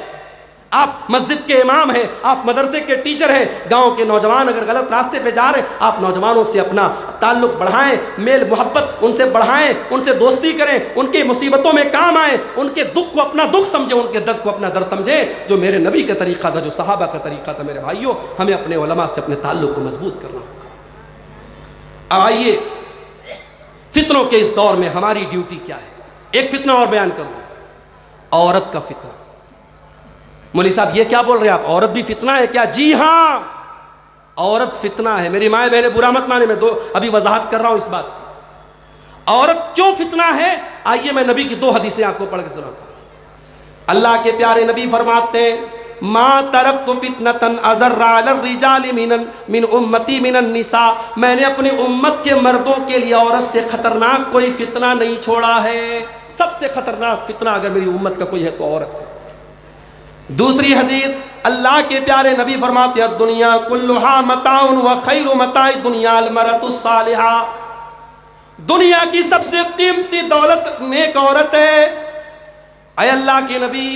آپ مسجد کے امام ہیں، آپ مدرسے کے ٹیچر ہیں، گاؤں کے نوجوان اگر غلط راستے پہ جا رہے ہیں، آپ نوجوانوں سے اپنا تعلق بڑھائیں، میل محبت ان سے بڑھائیں، ان سے دوستی کریں، ان کی مصیبتوں میں کام آئیں، ان کے دکھ کو اپنا دکھ سمجھیں، ان کے درد کو اپنا درد سمجھیں۔ جو میرے نبی کا طریقہ تھا، جو صحابہ کا طریقہ تھا، میرے بھائیوں، ہمیں اپنے علماء سے اپنے تعلق کو مضبوط کرنا ہوگا۔ آئیے فتنوں کے اس دور میں ہماری ڈیوٹی کیا ہے؟ ایک فتنہ اور بیان کر دوں، عورت کا فتنہ۔ مولوی صاحب یہ کیا بول رہے ہیں آپ؟ عورت بھی فتنہ ہے کیا؟ جی ہاں، عورت فتنہ ہے۔ میری مائیں بہنیں برا مت مانے، میں ابھی وضاحت کر رہا ہوں اس بات کی۔ عورت کیوں فتنہ ہے؟ آئیے میں نبی کی 2 حدیثیں آپ کو پڑھ کے سناتا ہوں۔ اللہ کے پیارے نبی فرماتے ہیں، ما ترکت فتنة اضر علی الرجال من امتی من النساء، میں نے اپنی امت کے مردوں کے لیے عورت سے خطرناک کوئی فتنہ نہیں چھوڑا ہے۔ سب سے خطرناک فتنہ اگر میری امت کا کوئی ہے تو عورت ہے۔ دوسری حدیث اللہ کے پیارے نبی فرماتے ہیں، الدنیا کلھا متاع وخیر متاع الدنیا المرأة الصالحہ، دنیا کی سب سے قیمتی دولت نیک عورت ہے۔ اے اللہ کے نبی،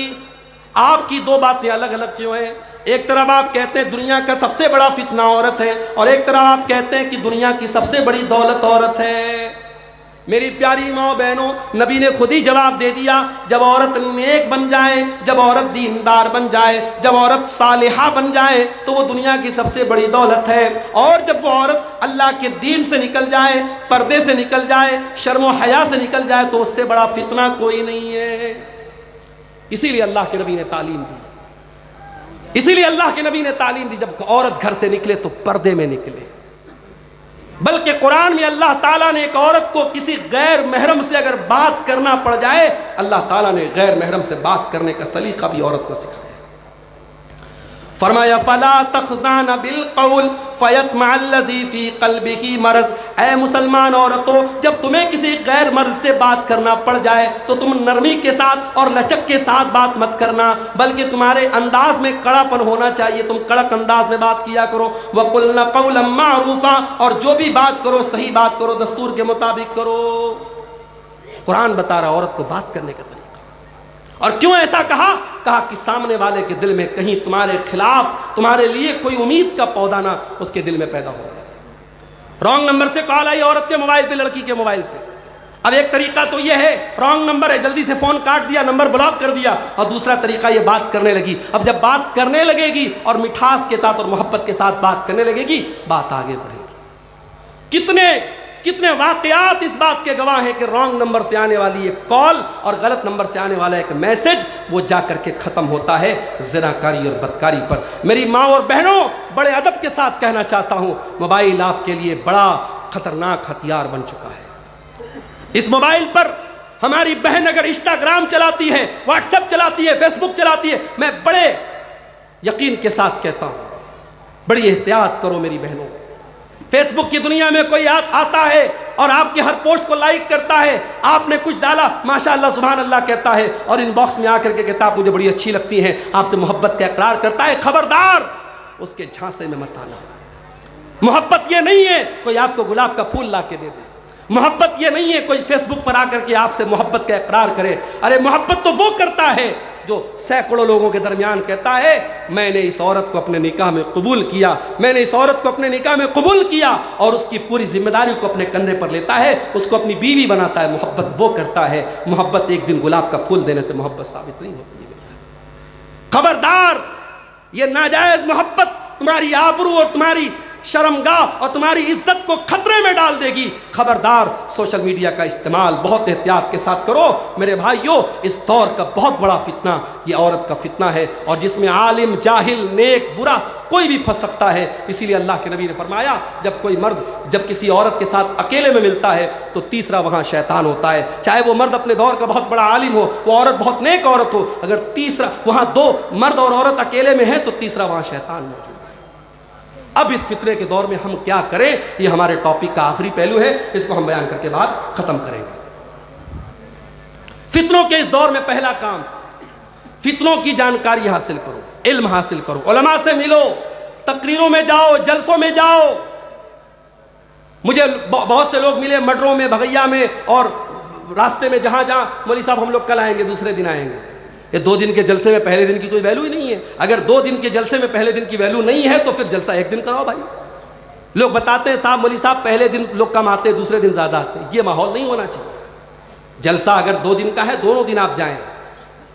آپ کی 2 باتیں الگ الگ کیوں ہیں؟ ایک طرف آپ کہتے ہیں دنیا کا سب سے بڑا فتنہ عورت ہے، اور ایک طرف آپ کہتے ہیں کہ دنیا کی سب سے بڑی دولت عورت ہے۔ میری پیاری ماں بہنوں، نبی نے خود ہی جواب دے دیا، جب عورت نیک بن جائے، جب عورت دیندار بن جائے، جب عورت صالحہ بن جائے تو وہ دنیا کی سب سے بڑی دولت ہے، اور جب وہ عورت اللہ کے دین سے نکل جائے، پردے سے نکل جائے، شرم و حیا سے نکل جائے تو اس سے بڑا فتنہ کوئی نہیں ہے۔ اسی لیے اللہ کے نبی نے تعلیم دی، اسی لیے اللہ کے نبی نے تعلیم دی، جب عورت گھر سے نکلے تو پردے میں نکلے۔ بلکہ قرآن میں اللہ تعالیٰ نے ایک عورت کو کسی غیر محرم سے اگر بات کرنا پڑ جائے، اللہ تعالیٰ نے غیر محرم سے بات کرنے کا سلیقہ بھی عورت کو سکھایا۔ فرمایا فلا تخضعن بالقول فیطمع الذی فی قلبہ مرض، اے مسلمان عورتوں، جب تمہیں کسی غیر مرد سے بات کرنا پڑ جائے تو تم نرمی کے ساتھ اور لچک کے ساتھ بات مت کرنا، بلکہ تمہارے انداز میں کڑا پن ہونا چاہیے، تم کڑک انداز میں بات کیا کرو۔ وقلن قولا معروفا، اور جو بھی بات کرو صحیح بات کرو، دستور کے مطابق کرو۔ قرآن بتا رہا عورت کو بات کرنے کا طریقہ۔ اور کیوں ایسا کہا کہ سامنے والے کے دل میں کہیں تمہارے خلاف، تمہارے لیے کوئی امید کا پودا نہ اس کے دل میں پیدا ہو جائے۔ رانگ نمبر سے کال آئی عورت کے موبائل پہ، لڑکی کے موبائل پہ۔ اب ایک طریقہ تو یہ ہے، رانگ نمبر ہے، جلدی سے فون کاٹ دیا، نمبر بلاک کر دیا، اور دوسرا طریقہ یہ بات کرنے لگی۔ اب جب بات کرنے لگے گی اور مٹھاس کے ساتھ اور محبت کے ساتھ بات کرنے لگے گی، بات آگے بڑھے گی۔ کتنے واقعات اس بات کے گواہ ہیں کہ رانگ نمبر سے آنے والی ایک کال اور غلط نمبر سے آنے والا ایک میسج وہ جا کر کے ختم ہوتا ہے زناکاری اور بدکاری پر۔ میری ماں اور بہنوں، بڑے ادب کے ساتھ کہنا چاہتا ہوں، موبائل آپ کے لیے بڑا خطرناک ہتھیار بن چکا ہے۔ اس موبائل پر ہماری بہن اگر انسٹاگرام چلاتی ہے، واٹس ایپ چلاتی ہے، فیس بک چلاتی ہے، میں بڑے یقین کے ساتھ کہتا ہوں بڑی احتیاط کرو میری بہنوں۔ فیس بک کی دنیا میں کوئی آتا ہے اور آپ کی ہر پوسٹ کو لائک کرتا ہے، آپ نے کچھ ڈالا ماشاءاللہ سبحان اللہ کہتا ہے اور ان باکس میں آ کر کے کہتا آپ مجھے بڑی اچھی لگتی ہیں، آپ سے محبت کا اقرار کرتا ہے۔ خبردار، اس کے جھانسے میں مت آنا۔ محبت یہ نہیں ہے کوئی آپ کو گلاب کا پھول لا کے دے دے، محبت یہ نہیں ہے کوئی فیس بک پر آ کر کے آپ سے محبت کا اقرار کرے۔ ارے محبت تو وہ کرتا ہے جو سینکڑوں لوگوں کے درمیان کہتا ہے میں نے اس عورت کو اپنے نکاح میں قبول کیا، میں نے اس عورت کو اپنے نکاح میں قبول کیا، اور اس کی پوری ذمہ داری کو اپنے کندھے پر لیتا ہے، اس کو اپنی بیوی بناتا ہے۔ محبت وہ کرتا ہے۔ محبت ایک دن گلاب کا پھول دینے سے محبت ثابت نہیں ہوتی ہے۔ خبردار، یہ ناجائز محبت تمہاری آبرو اور تمہاری شرمگاہ اور تمہاری عزت کو خطرے میں ڈال دے گی۔ خبردار، سوشل میڈیا کا استعمال بہت احتیاط کے ساتھ کرو میرے بھائیوں۔ اس دور کا بہت بڑا فتنہ یہ عورت کا فتنہ ہے، اور جس میں عالم، جاہل، نیک، برا کوئی بھی پھنس سکتا ہے۔ اسی لیے اللہ کے نبی نے فرمایا جب کوئی مرد جب کسی عورت کے ساتھ اکیلے میں ملتا ہے تو تیسرا وہاں شیطان ہوتا ہے، چاہے وہ مرد اپنے دور کا بہت بڑا عالم ہو، وہ عورت بہت نیک عورت ہو، اگر تیسرا وہاں دو مرد اور عورت اکیلے میں ہیں تو تیسرا وہاں شیطان موجود ہے۔ اب اس فتنے کے دور میں ہم کیا کریں، یہ ہمارے ٹاپک کا آخری پہلو ہے، اس کو ہم بیان کر کے بعد ختم کریں گے۔ فتنوں کے اس دور میں پہلا کام، فتنوں کی جانکاری حاصل کرو، علم حاصل کرو، علماء سے ملو، تقریروں میں جاؤ، جلسوں میں جاؤ۔ مجھے بہت سے لوگ ملے مڈروں میں، بھگیا میں، اور راستے میں جہاں مولوی صاحب ہم لوگ کل آئیں گے، دوسرے دن آئیں گے۔ یہ 2 دن کے جلسے میں پہلے دن کی کوئی ویلو ہی نہیں ہے۔ اگر 2 دن کے جلسے میں پہلے دن کی ویلو نہیں ہے تو پھر جلسہ 1 دن کراؤ بھائی۔ لوگ بتاتے ہیں صاحب مولوی صاحب پہلے دن لوگ کم آتے ہیں، دوسرے دن زیادہ آتے ہیں۔ یہ ماحول نہیں ہونا چاہیے۔ جلسہ اگر 2 دن کا ہے، دونوں دن آپ جائیں،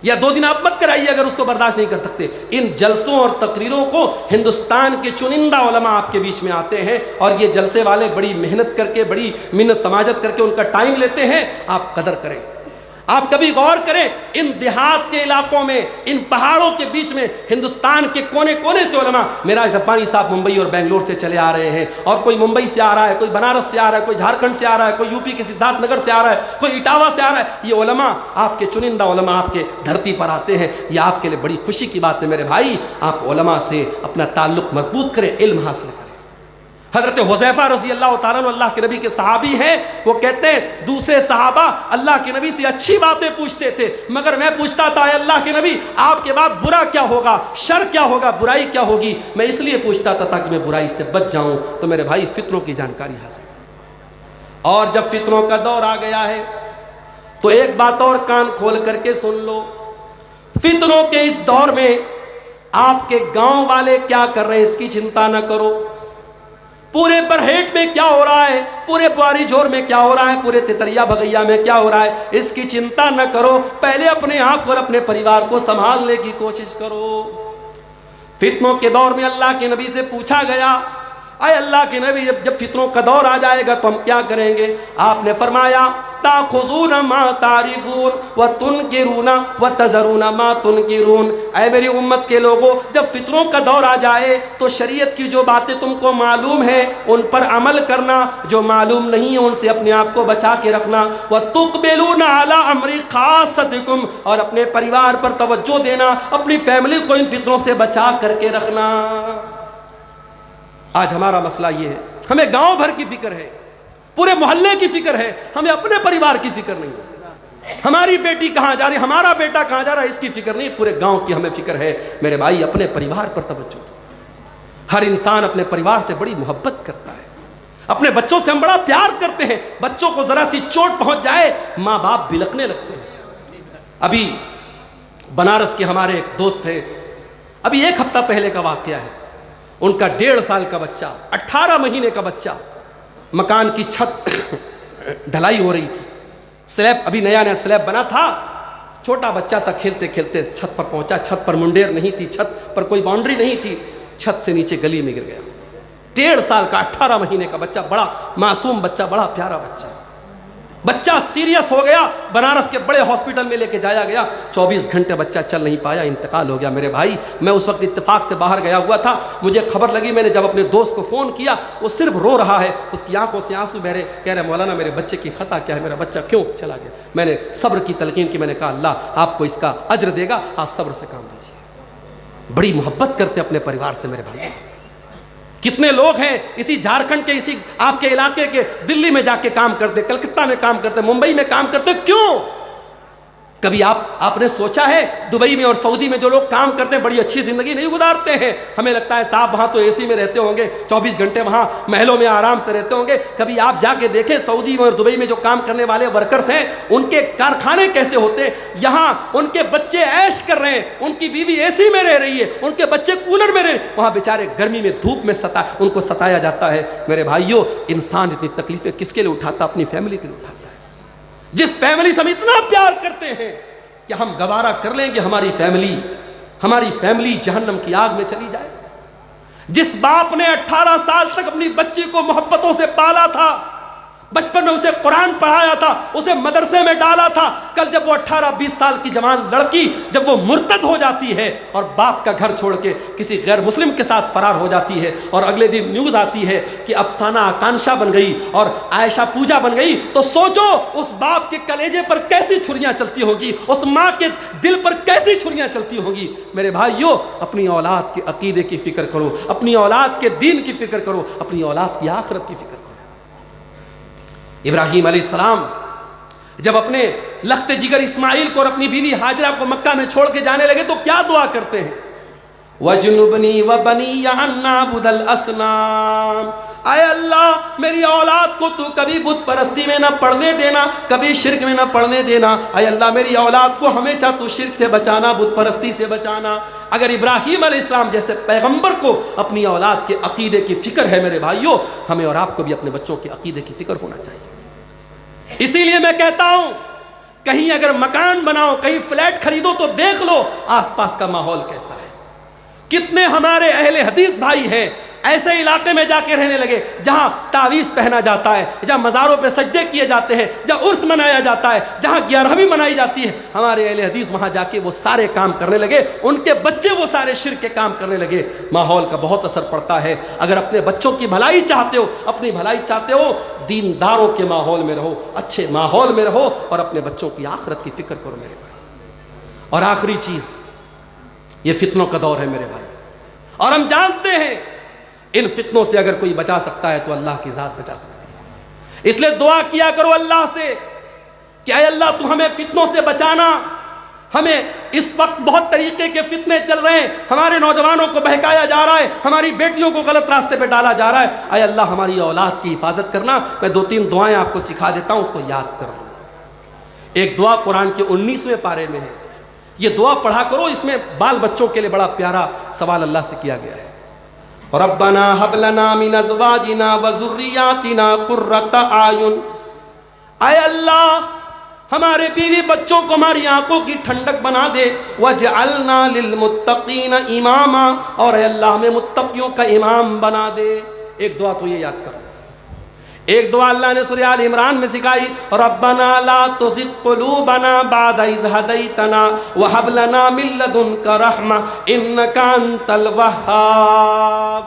یا 2 دن آپ مت کرائیے اگر اس کو برداشت نہیں کر سکتے۔ ان جلسوں اور تقریروں کو ہندوستان کے چنندہ علماء آپ کے بیچ میں آتے ہیں، اور یہ جلسے والے بڑی محنت کر کے، بڑی منت سماجت کر کے ان کا ٹائم لیتے ہیں۔ آپ قدر کریں۔ آپ کبھی غور کریں، ان دیہات کے علاقوں میں، ان پہاڑوں کے بیچ میں ہندوستان کے کونے کونے سے علماء، میراج ربانی صاحب ممبئی اور بنگلور سے چلے آ رہے ہیں، اور کوئی ممبئی سے آ رہا ہے، کوئی بنارس سے آ رہا ہے، کوئی جھارکھنڈ سے آ رہا ہے، کوئی یو پی کے سدھارتھ نگر سے آ رہا ہے، کوئی اٹاوا سے آ رہا ہے۔ یہ علماء آپ کے چنندہ علماء آپ کے دھرتی پر آتے ہیں۔ یہ آپ کے لیے بڑی خوشی کی بات ہے میرے بھائی۔ آپ علماء سے اپنا تعلق مضبوط کریں، علم حاصل کریں۔ حضرت حذیفہ رضی اللہ تعالیٰ عنہ اللہ کے نبی کے صحابی ہیں، وہ کہتے ہیں دوسرے صحابہ اللہ کے نبی سے اچھی باتیں پوچھتے تھے، مگر میں پوچھتا تھا اے اللہ کے نبی آپ کے بعد برا کیا ہوگا، شر کیا ہوگا، برائی کیا ہوگی؟ میں اس لیے پوچھتا تھا تاکہ میں برائی سے بچ جاؤں۔ تو میرے بھائی فتنوں کی جانکاری حاصل کریں، اور جب فتنوں کا دور آ گیا ہے تو ایک بات اور کان کھول کر کے سن لو، فتنوں کے اس دور میں آپ کے گاؤں والے کیا کر رہے ہیں اس کی چنتا نہ کرو۔ پورے برہیٹ میں کیا ہو رہا ہے، پورے بواری جھور میں کیا ہو رہا ہے، پورے تتریا بھگیا میں کیا ہو رہا ہے، اس کی چنتا نہ کرو۔ پہلے اپنے آپ اور اپنے پریوار کو سنبھالنے کی کوشش کرو۔ فتنوں کے دور میں اللہ کے نبی سے پوچھا گیا اے اللہ کے نبی جب فتنوں کا دور آ جائے گا تو ہم کیا کریں گے؟ آپ نے فرمایا تاخذون ما تعرفون وتنکرون وتذرون ما تنکرون۔ اے میری امت کے لوگوں، جب فتنوں کا دور آ جائے تو شریعت کی جو باتیں تم کو معلوم ہے ان پر عمل کرنا، جو معلوم نہیں ہے ان سے اپنے آپ کو بچا کے رکھنا۔ وتقبلون علی امر خاصتکم، اور اپنے پریوار پر توجہ دینا، اپنی فیملی کو ان فتنوں سے بچا کر کے رکھنا۔ آج ہمارا مسئلہ یہ ہے، ہمیں گاؤں بھر کی فکر ہے، پورے محلے کی فکر ہے، ہمیں اپنے پریوار کی فکر نہیں ہے۔ ہماری بیٹی کہاں جا رہی، ہمارا بیٹا کہاں جا رہا ہے، اس کی فکر نہیں، پورے گاؤں کی ہمیں فکر ہے۔ میرے بھائی اپنے پریوار پر توجہ دو۔ ہر انسان اپنے پریوار سے بڑی محبت کرتا ہے، اپنے بچوں سے ہم بڑا پیار کرتے ہیں۔ بچوں کو ذرا سی چوٹ پہنچ جائے ماں باپ بلکنے لگتے ہیں۔ ابھی بنارس کے ہمارے ایک دوست تھے، ابھی 1 ہفتہ پہلے کا واقعہ ہے، ان کا 1.5 سال کا بچہ، 18 مہینے کا بچہ، مکان کی چھت ڈھلائی ہو رہی تھی، سلیب ابھی نیا نیا سلیب بنا تھا، چھوٹا بچہ تھا، کھیلتے کھیلتے چھت پر پہنچا، چھت پر منڈیر نہیں تھی، چھت پر کوئی باؤنڈری نہیں تھی، چھت سے نیچے گلی میں گر گیا۔ 1.5 سال کا 18 مہینے کا بچہ, بڑا معصوم بچہ, بڑا پیارا بچہ سیریس ہو گیا, بنارس کے بڑے ہاسپٹل میں لے کے جایا گیا. 24 گھنٹے بچہ چل نہیں پایا, انتقال ہو گیا. میرے بھائی, میں اس وقت اتفاق سے باہر گیا ہوا تھا, مجھے خبر لگی, میں نے جب اپنے دوست کو فون کیا, وہ صرف رو رہا ہے, اس کی آنکھوں سے آنسو بہ رہے, کہہ رہے مولانا میرے بچے کی خطا کیا ہے, میرا بچہ کیوں چلا گیا. میں نے صبر کی تلقین کی, میں نے کہا اللہ آپ کو اس کا اجر دے گا, آپ صبر سے کام لیجیے. بڑی محبت کرتے اپنے پریوار سے میرے بھائی. کتنے لوگ ہیں اسی جھارکھنڈ کے, اسی آپ کے علاقے کے, دلی میں جا کے کام کرتے, کلکتہ میں کام کرتے, ممبئی میں کام کرتے, کیوں؟ کبھی آپ نے سوچا ہے دبئی میں اور سعودی میں جو لوگ کام کرتے ہیں بڑی اچھی زندگی نہیں گزارتے ہیں؟ ہمیں لگتا ہے صاحب وہاں تو اے سی میں رہتے ہوں گے, 24 گھنٹے وہاں محلوں میں آرام سے رہتے ہوں گے. کبھی آپ جا کے دیکھیں سعودی میں اور دبئی میں جو کام کرنے والے ورکرز ہیں ان کے کارخانے کیسے ہوتے ہیں. یہاں ان کے بچے عیش کر رہے ہیں, ان کی بیوی اے سی میں رہ رہی ہے, ان کے بچے کولر میں رہ رہے ہیں, وہاں بیچارے گرمی میں دھوپ میں ان کو ستایا جاتا ہے. میرے بھائیوں, انسان اتنی تکلیفیں کس کے لیے اٹھاتا؟ اپنی فیملی کے لیے اٹھاتا ہے. جس فیملی سے ہم اتنا پیار کرتے ہیں کہ ہم گوارا کر لیں گے ہماری فیملی جہنم کی آگ میں چلی جائے. جس باپ نے 18 سال تک اپنی بچی کو محبتوں سے پالا تھا, بچپن میں اسے قرآن پڑھایا تھا, اسے مدرسے میں ڈالا تھا, کل جب وہ 18-20 سال کی جوان لڑکی جب وہ مرتد ہو جاتی ہے اور باپ کا گھر چھوڑ کے کسی غیر مسلم کے ساتھ فرار ہو جاتی ہے, اور اگلے دن نیوز آتی ہے کہ افسانہ آکانشا بن گئی اور عائشہ پوجا بن گئی, تو سوچو اس باپ کے کلیجے پر کیسی چھریاں چلتی ہوں گی, اس ماں کے دل پر کیسی چھریاں چلتی ہوں گی. میرے بھائیو, اپنی اولاد کے عقیدے کی فکر کرو, اپنی اولاد کے دین کی فکر کرو, اپنی اولاد کی آخرت کی فکر کرو. ابراہیم علیہ السلام جب اپنے لخت جگر اسماعیل کو اور اپنی بیوی ہاجرہ کو مکہ میں چھوڑ کے جانے لگے تو کیا دعا کرتے ہیں؟ وَجْنُبْنِي وَبَنِيَّ أَن نَّعْبُدَ الْأَصْنَامَ. اے اللہ میری اولاد کو تو کبھی بت پرستی میں نہ پڑھنے دینا, کبھی شرک میں نہ پڑھنے دینا. اے اللہ میری اولاد کو ہمیشہ تو شرک سے بچانا, بت پرستی سے بچانا. اگر ابراہیم علیہ السلام جیسے پیغمبر کو اپنی اولاد کے عقیدے کی فکر ہے میرے بھائیوں, ہمیں اور آپ کو بھی اپنے بچوں کے عقیدے کی فکر ہونا چاہیے. اسی لیے میں کہتا ہوں, کہیں اگر مکان بناؤ, کہیں فلیٹ خریدو تو دیکھ لو آس پاس کا ماحول کیسا ہے. کتنے ہمارے اہل حدیث بھائی ہیں ایسے علاقے میں جا کے رہنے لگے جہاں تعویذ پہنا جاتا ہے, جہاں مزاروں پہ سجدے کیے جاتے ہیں, جہاں عرس منایا جاتا ہے, جہاں 11ویں منائی جاتی ہے. ہمارے اہل حدیث وہاں جا کے وہ سارے کام کرنے لگے, ان کے بچے وہ سارے شرک کے کام کرنے لگے. ماحول کا بہت اثر پڑتا ہے. اگر اپنے بچوں کی بھلائی چاہتے ہو, اپنی بھلائی چاہتے ہو, دینداروں کے ماحول میں رہو, اچھے ماحول میں رہو, اور اپنے بچوں کی آخرت کی فکر کرو میرے بھائی. اور آخری چیز, یہ فتنوں کا دور ہے میرے بھائی, اور ہم جانتے ہیں ان فتنوں سے اگر کوئی بچا سکتا ہے تو اللہ کی ذات بچا سکتی ہے. اس لیے دعا کیا کرو اللہ سے کہ اے اللہ تو ہمیں فتنوں سے بچانا. ہمیں اس وقت بہت طریقے کے فتنے چل رہے ہیں, ہمارے نوجوانوں کو بہکایا جا رہا ہے, ہماری بیٹیوں کو غلط راستے پہ ڈالا جا رہا ہے. اے اللہ ہماری اولاد کی حفاظت کرنا. میں 2-3 دعائیں آپ کو سکھا دیتا ہوں, اس کو یاد کر لو. ایک دعا قرآن کے 19ویں پارے میں ہے, یہ دعا پڑھا کرو. اس میں بال بچوں کے لیے بڑا پیارا سوال اللہ سے کیا گیا ہے. ربنا هب لنا من ازواجنا وذرياتنا قرة اعين. اے اللہ ہمارے بیوی بچوں کو ہماری آنکھوں کی ٹھنڈک بنا دے. واجعلنا للمتقین اماما, اور اے اللہ ہمیں متقیوں کا امام بنا دے. ایک دعا تو یہ یاد کرو. ایک دعا اللہ نے سورہ آل عمران میں سکھائی, ربنا لا تزغ قلوبنا بعد اذ ہدیتنا وہب لنا من لدنک رحمہ انک انت الوہاب.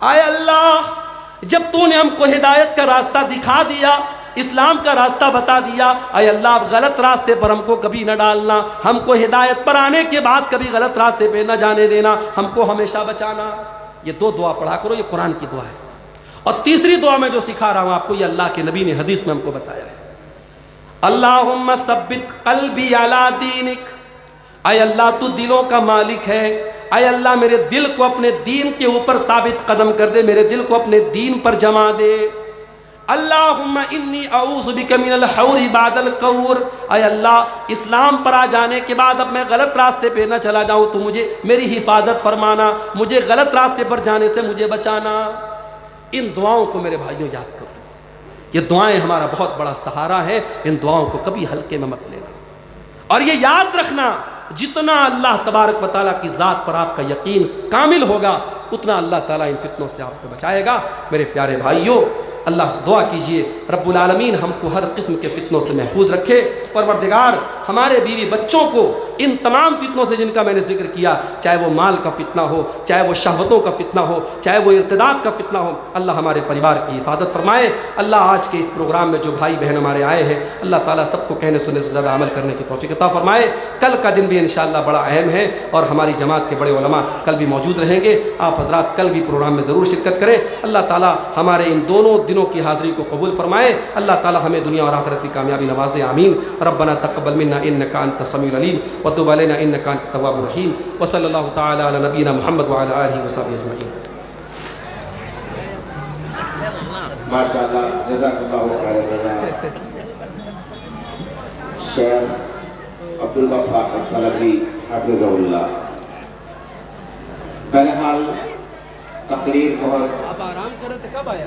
اے اللہ جب تو نے ہم کو ہدایت کا راستہ دکھا دیا, اسلام کا راستہ بتا دیا, اے اللہ اب غلط راستے پر ہم کو کبھی نہ ڈالنا, ہم کو ہدایت پر آنے کے بعد کبھی غلط راستے پہ نہ جانے دینا, ہم کو ہمیشہ بچانا. یہ 2 دعا پڑھا کرو, یہ قرآن کی دعا ہے. اور تیسری دعا میں جو سکھا رہا ہوں آپ کو, یہ اللہ کے نبی نے حدیث میں ہم کو بتایا ہے. اللہم ثبت قلبی علی دینک. اے اللہ تو دلوں کا مالک ہے, اے اللہ میرے دل کو اپنے دین کے اوپر ثابت قدم کر دے, میرے دل کو اپنے دین پر جما دے. اللہم انی اعوذ بک من الحور بعد القور. اے اللہ اسلام پر آ جانے کے بعد اب میں غلط راستے پہ نہ چلا جاؤں, تو مجھے میری حفاظت فرمانا, مجھے غلط راستے پر جانے سے مجھے بچانا. ان دعاؤں کو میرے بھائیوں یاد کرو. یہ دعائیں ہمارا بہت بڑا سہارا ہے, ان دعاؤں کو کبھی ہلکے میں مت لینا. اور یہ یاد رکھنا, جتنا اللہ تبارک و تعالیٰ کی ذات پر آپ کا یقین کامل ہوگا, اتنا اللہ تعالیٰ ان فتنوں سے آپ کو بچائے گا۔ میرے پیارے بھائیوں، اللہ سے دعا کیجئے رب العالمین ہم کو ہر قسم کے فتنوں سے محفوظ رکھے۔ پروردگار ہمارے بیوی بچوں کو ان تمام فتنوں سے جن کا میں نے ذکر کیا، چاہے وہ مال کا فتنہ ہو، چاہے وہ شہوتوں کا فتنہ ہو، چاہے وہ ارتداد کا فتنہ ہو، اللہ ہمارے پریوار کی حفاظت فرمائے۔ اللہ آج کے اس پروگرام میں جو بھائی بہن ہمارے آئے ہیں، اللہ تعالیٰ سب کو کہنے سننے سے زیادہ عمل کرنے کی توفیق عطا فرمائے۔ کل کا دن بھی انشاءاللہ بڑا اہم ہے اور ہماری جماعت کے بڑے علماء کل بھی موجود رہیں گے۔ آپ حضرات کل بھی پروگرام میں ضرور شرکت کریں۔ اللہ تعالیٰ ہمارے ان دونوں دنوں کی حاضری کو قبول فرمائے۔ اللہ تعالیٰ ہمیں دنیا اور آخرت کی کامیابی نوازے، آمین۔ ربنا تقبل منا انک انت السمیع العلیم وتب علینا انک انت التواب الرحیم، وصلی اللہ تعالی علی نبینا محمد وعلی آلہ وصحبہ اجمعین۔ ماشاءاللہ، جزاک اللہ خیر الجزاء شیخ عبدالغفار السلفی حفظہ اللہ۔ بہرحال تقریر بہت آپ آرام کریں تو کب آیا؟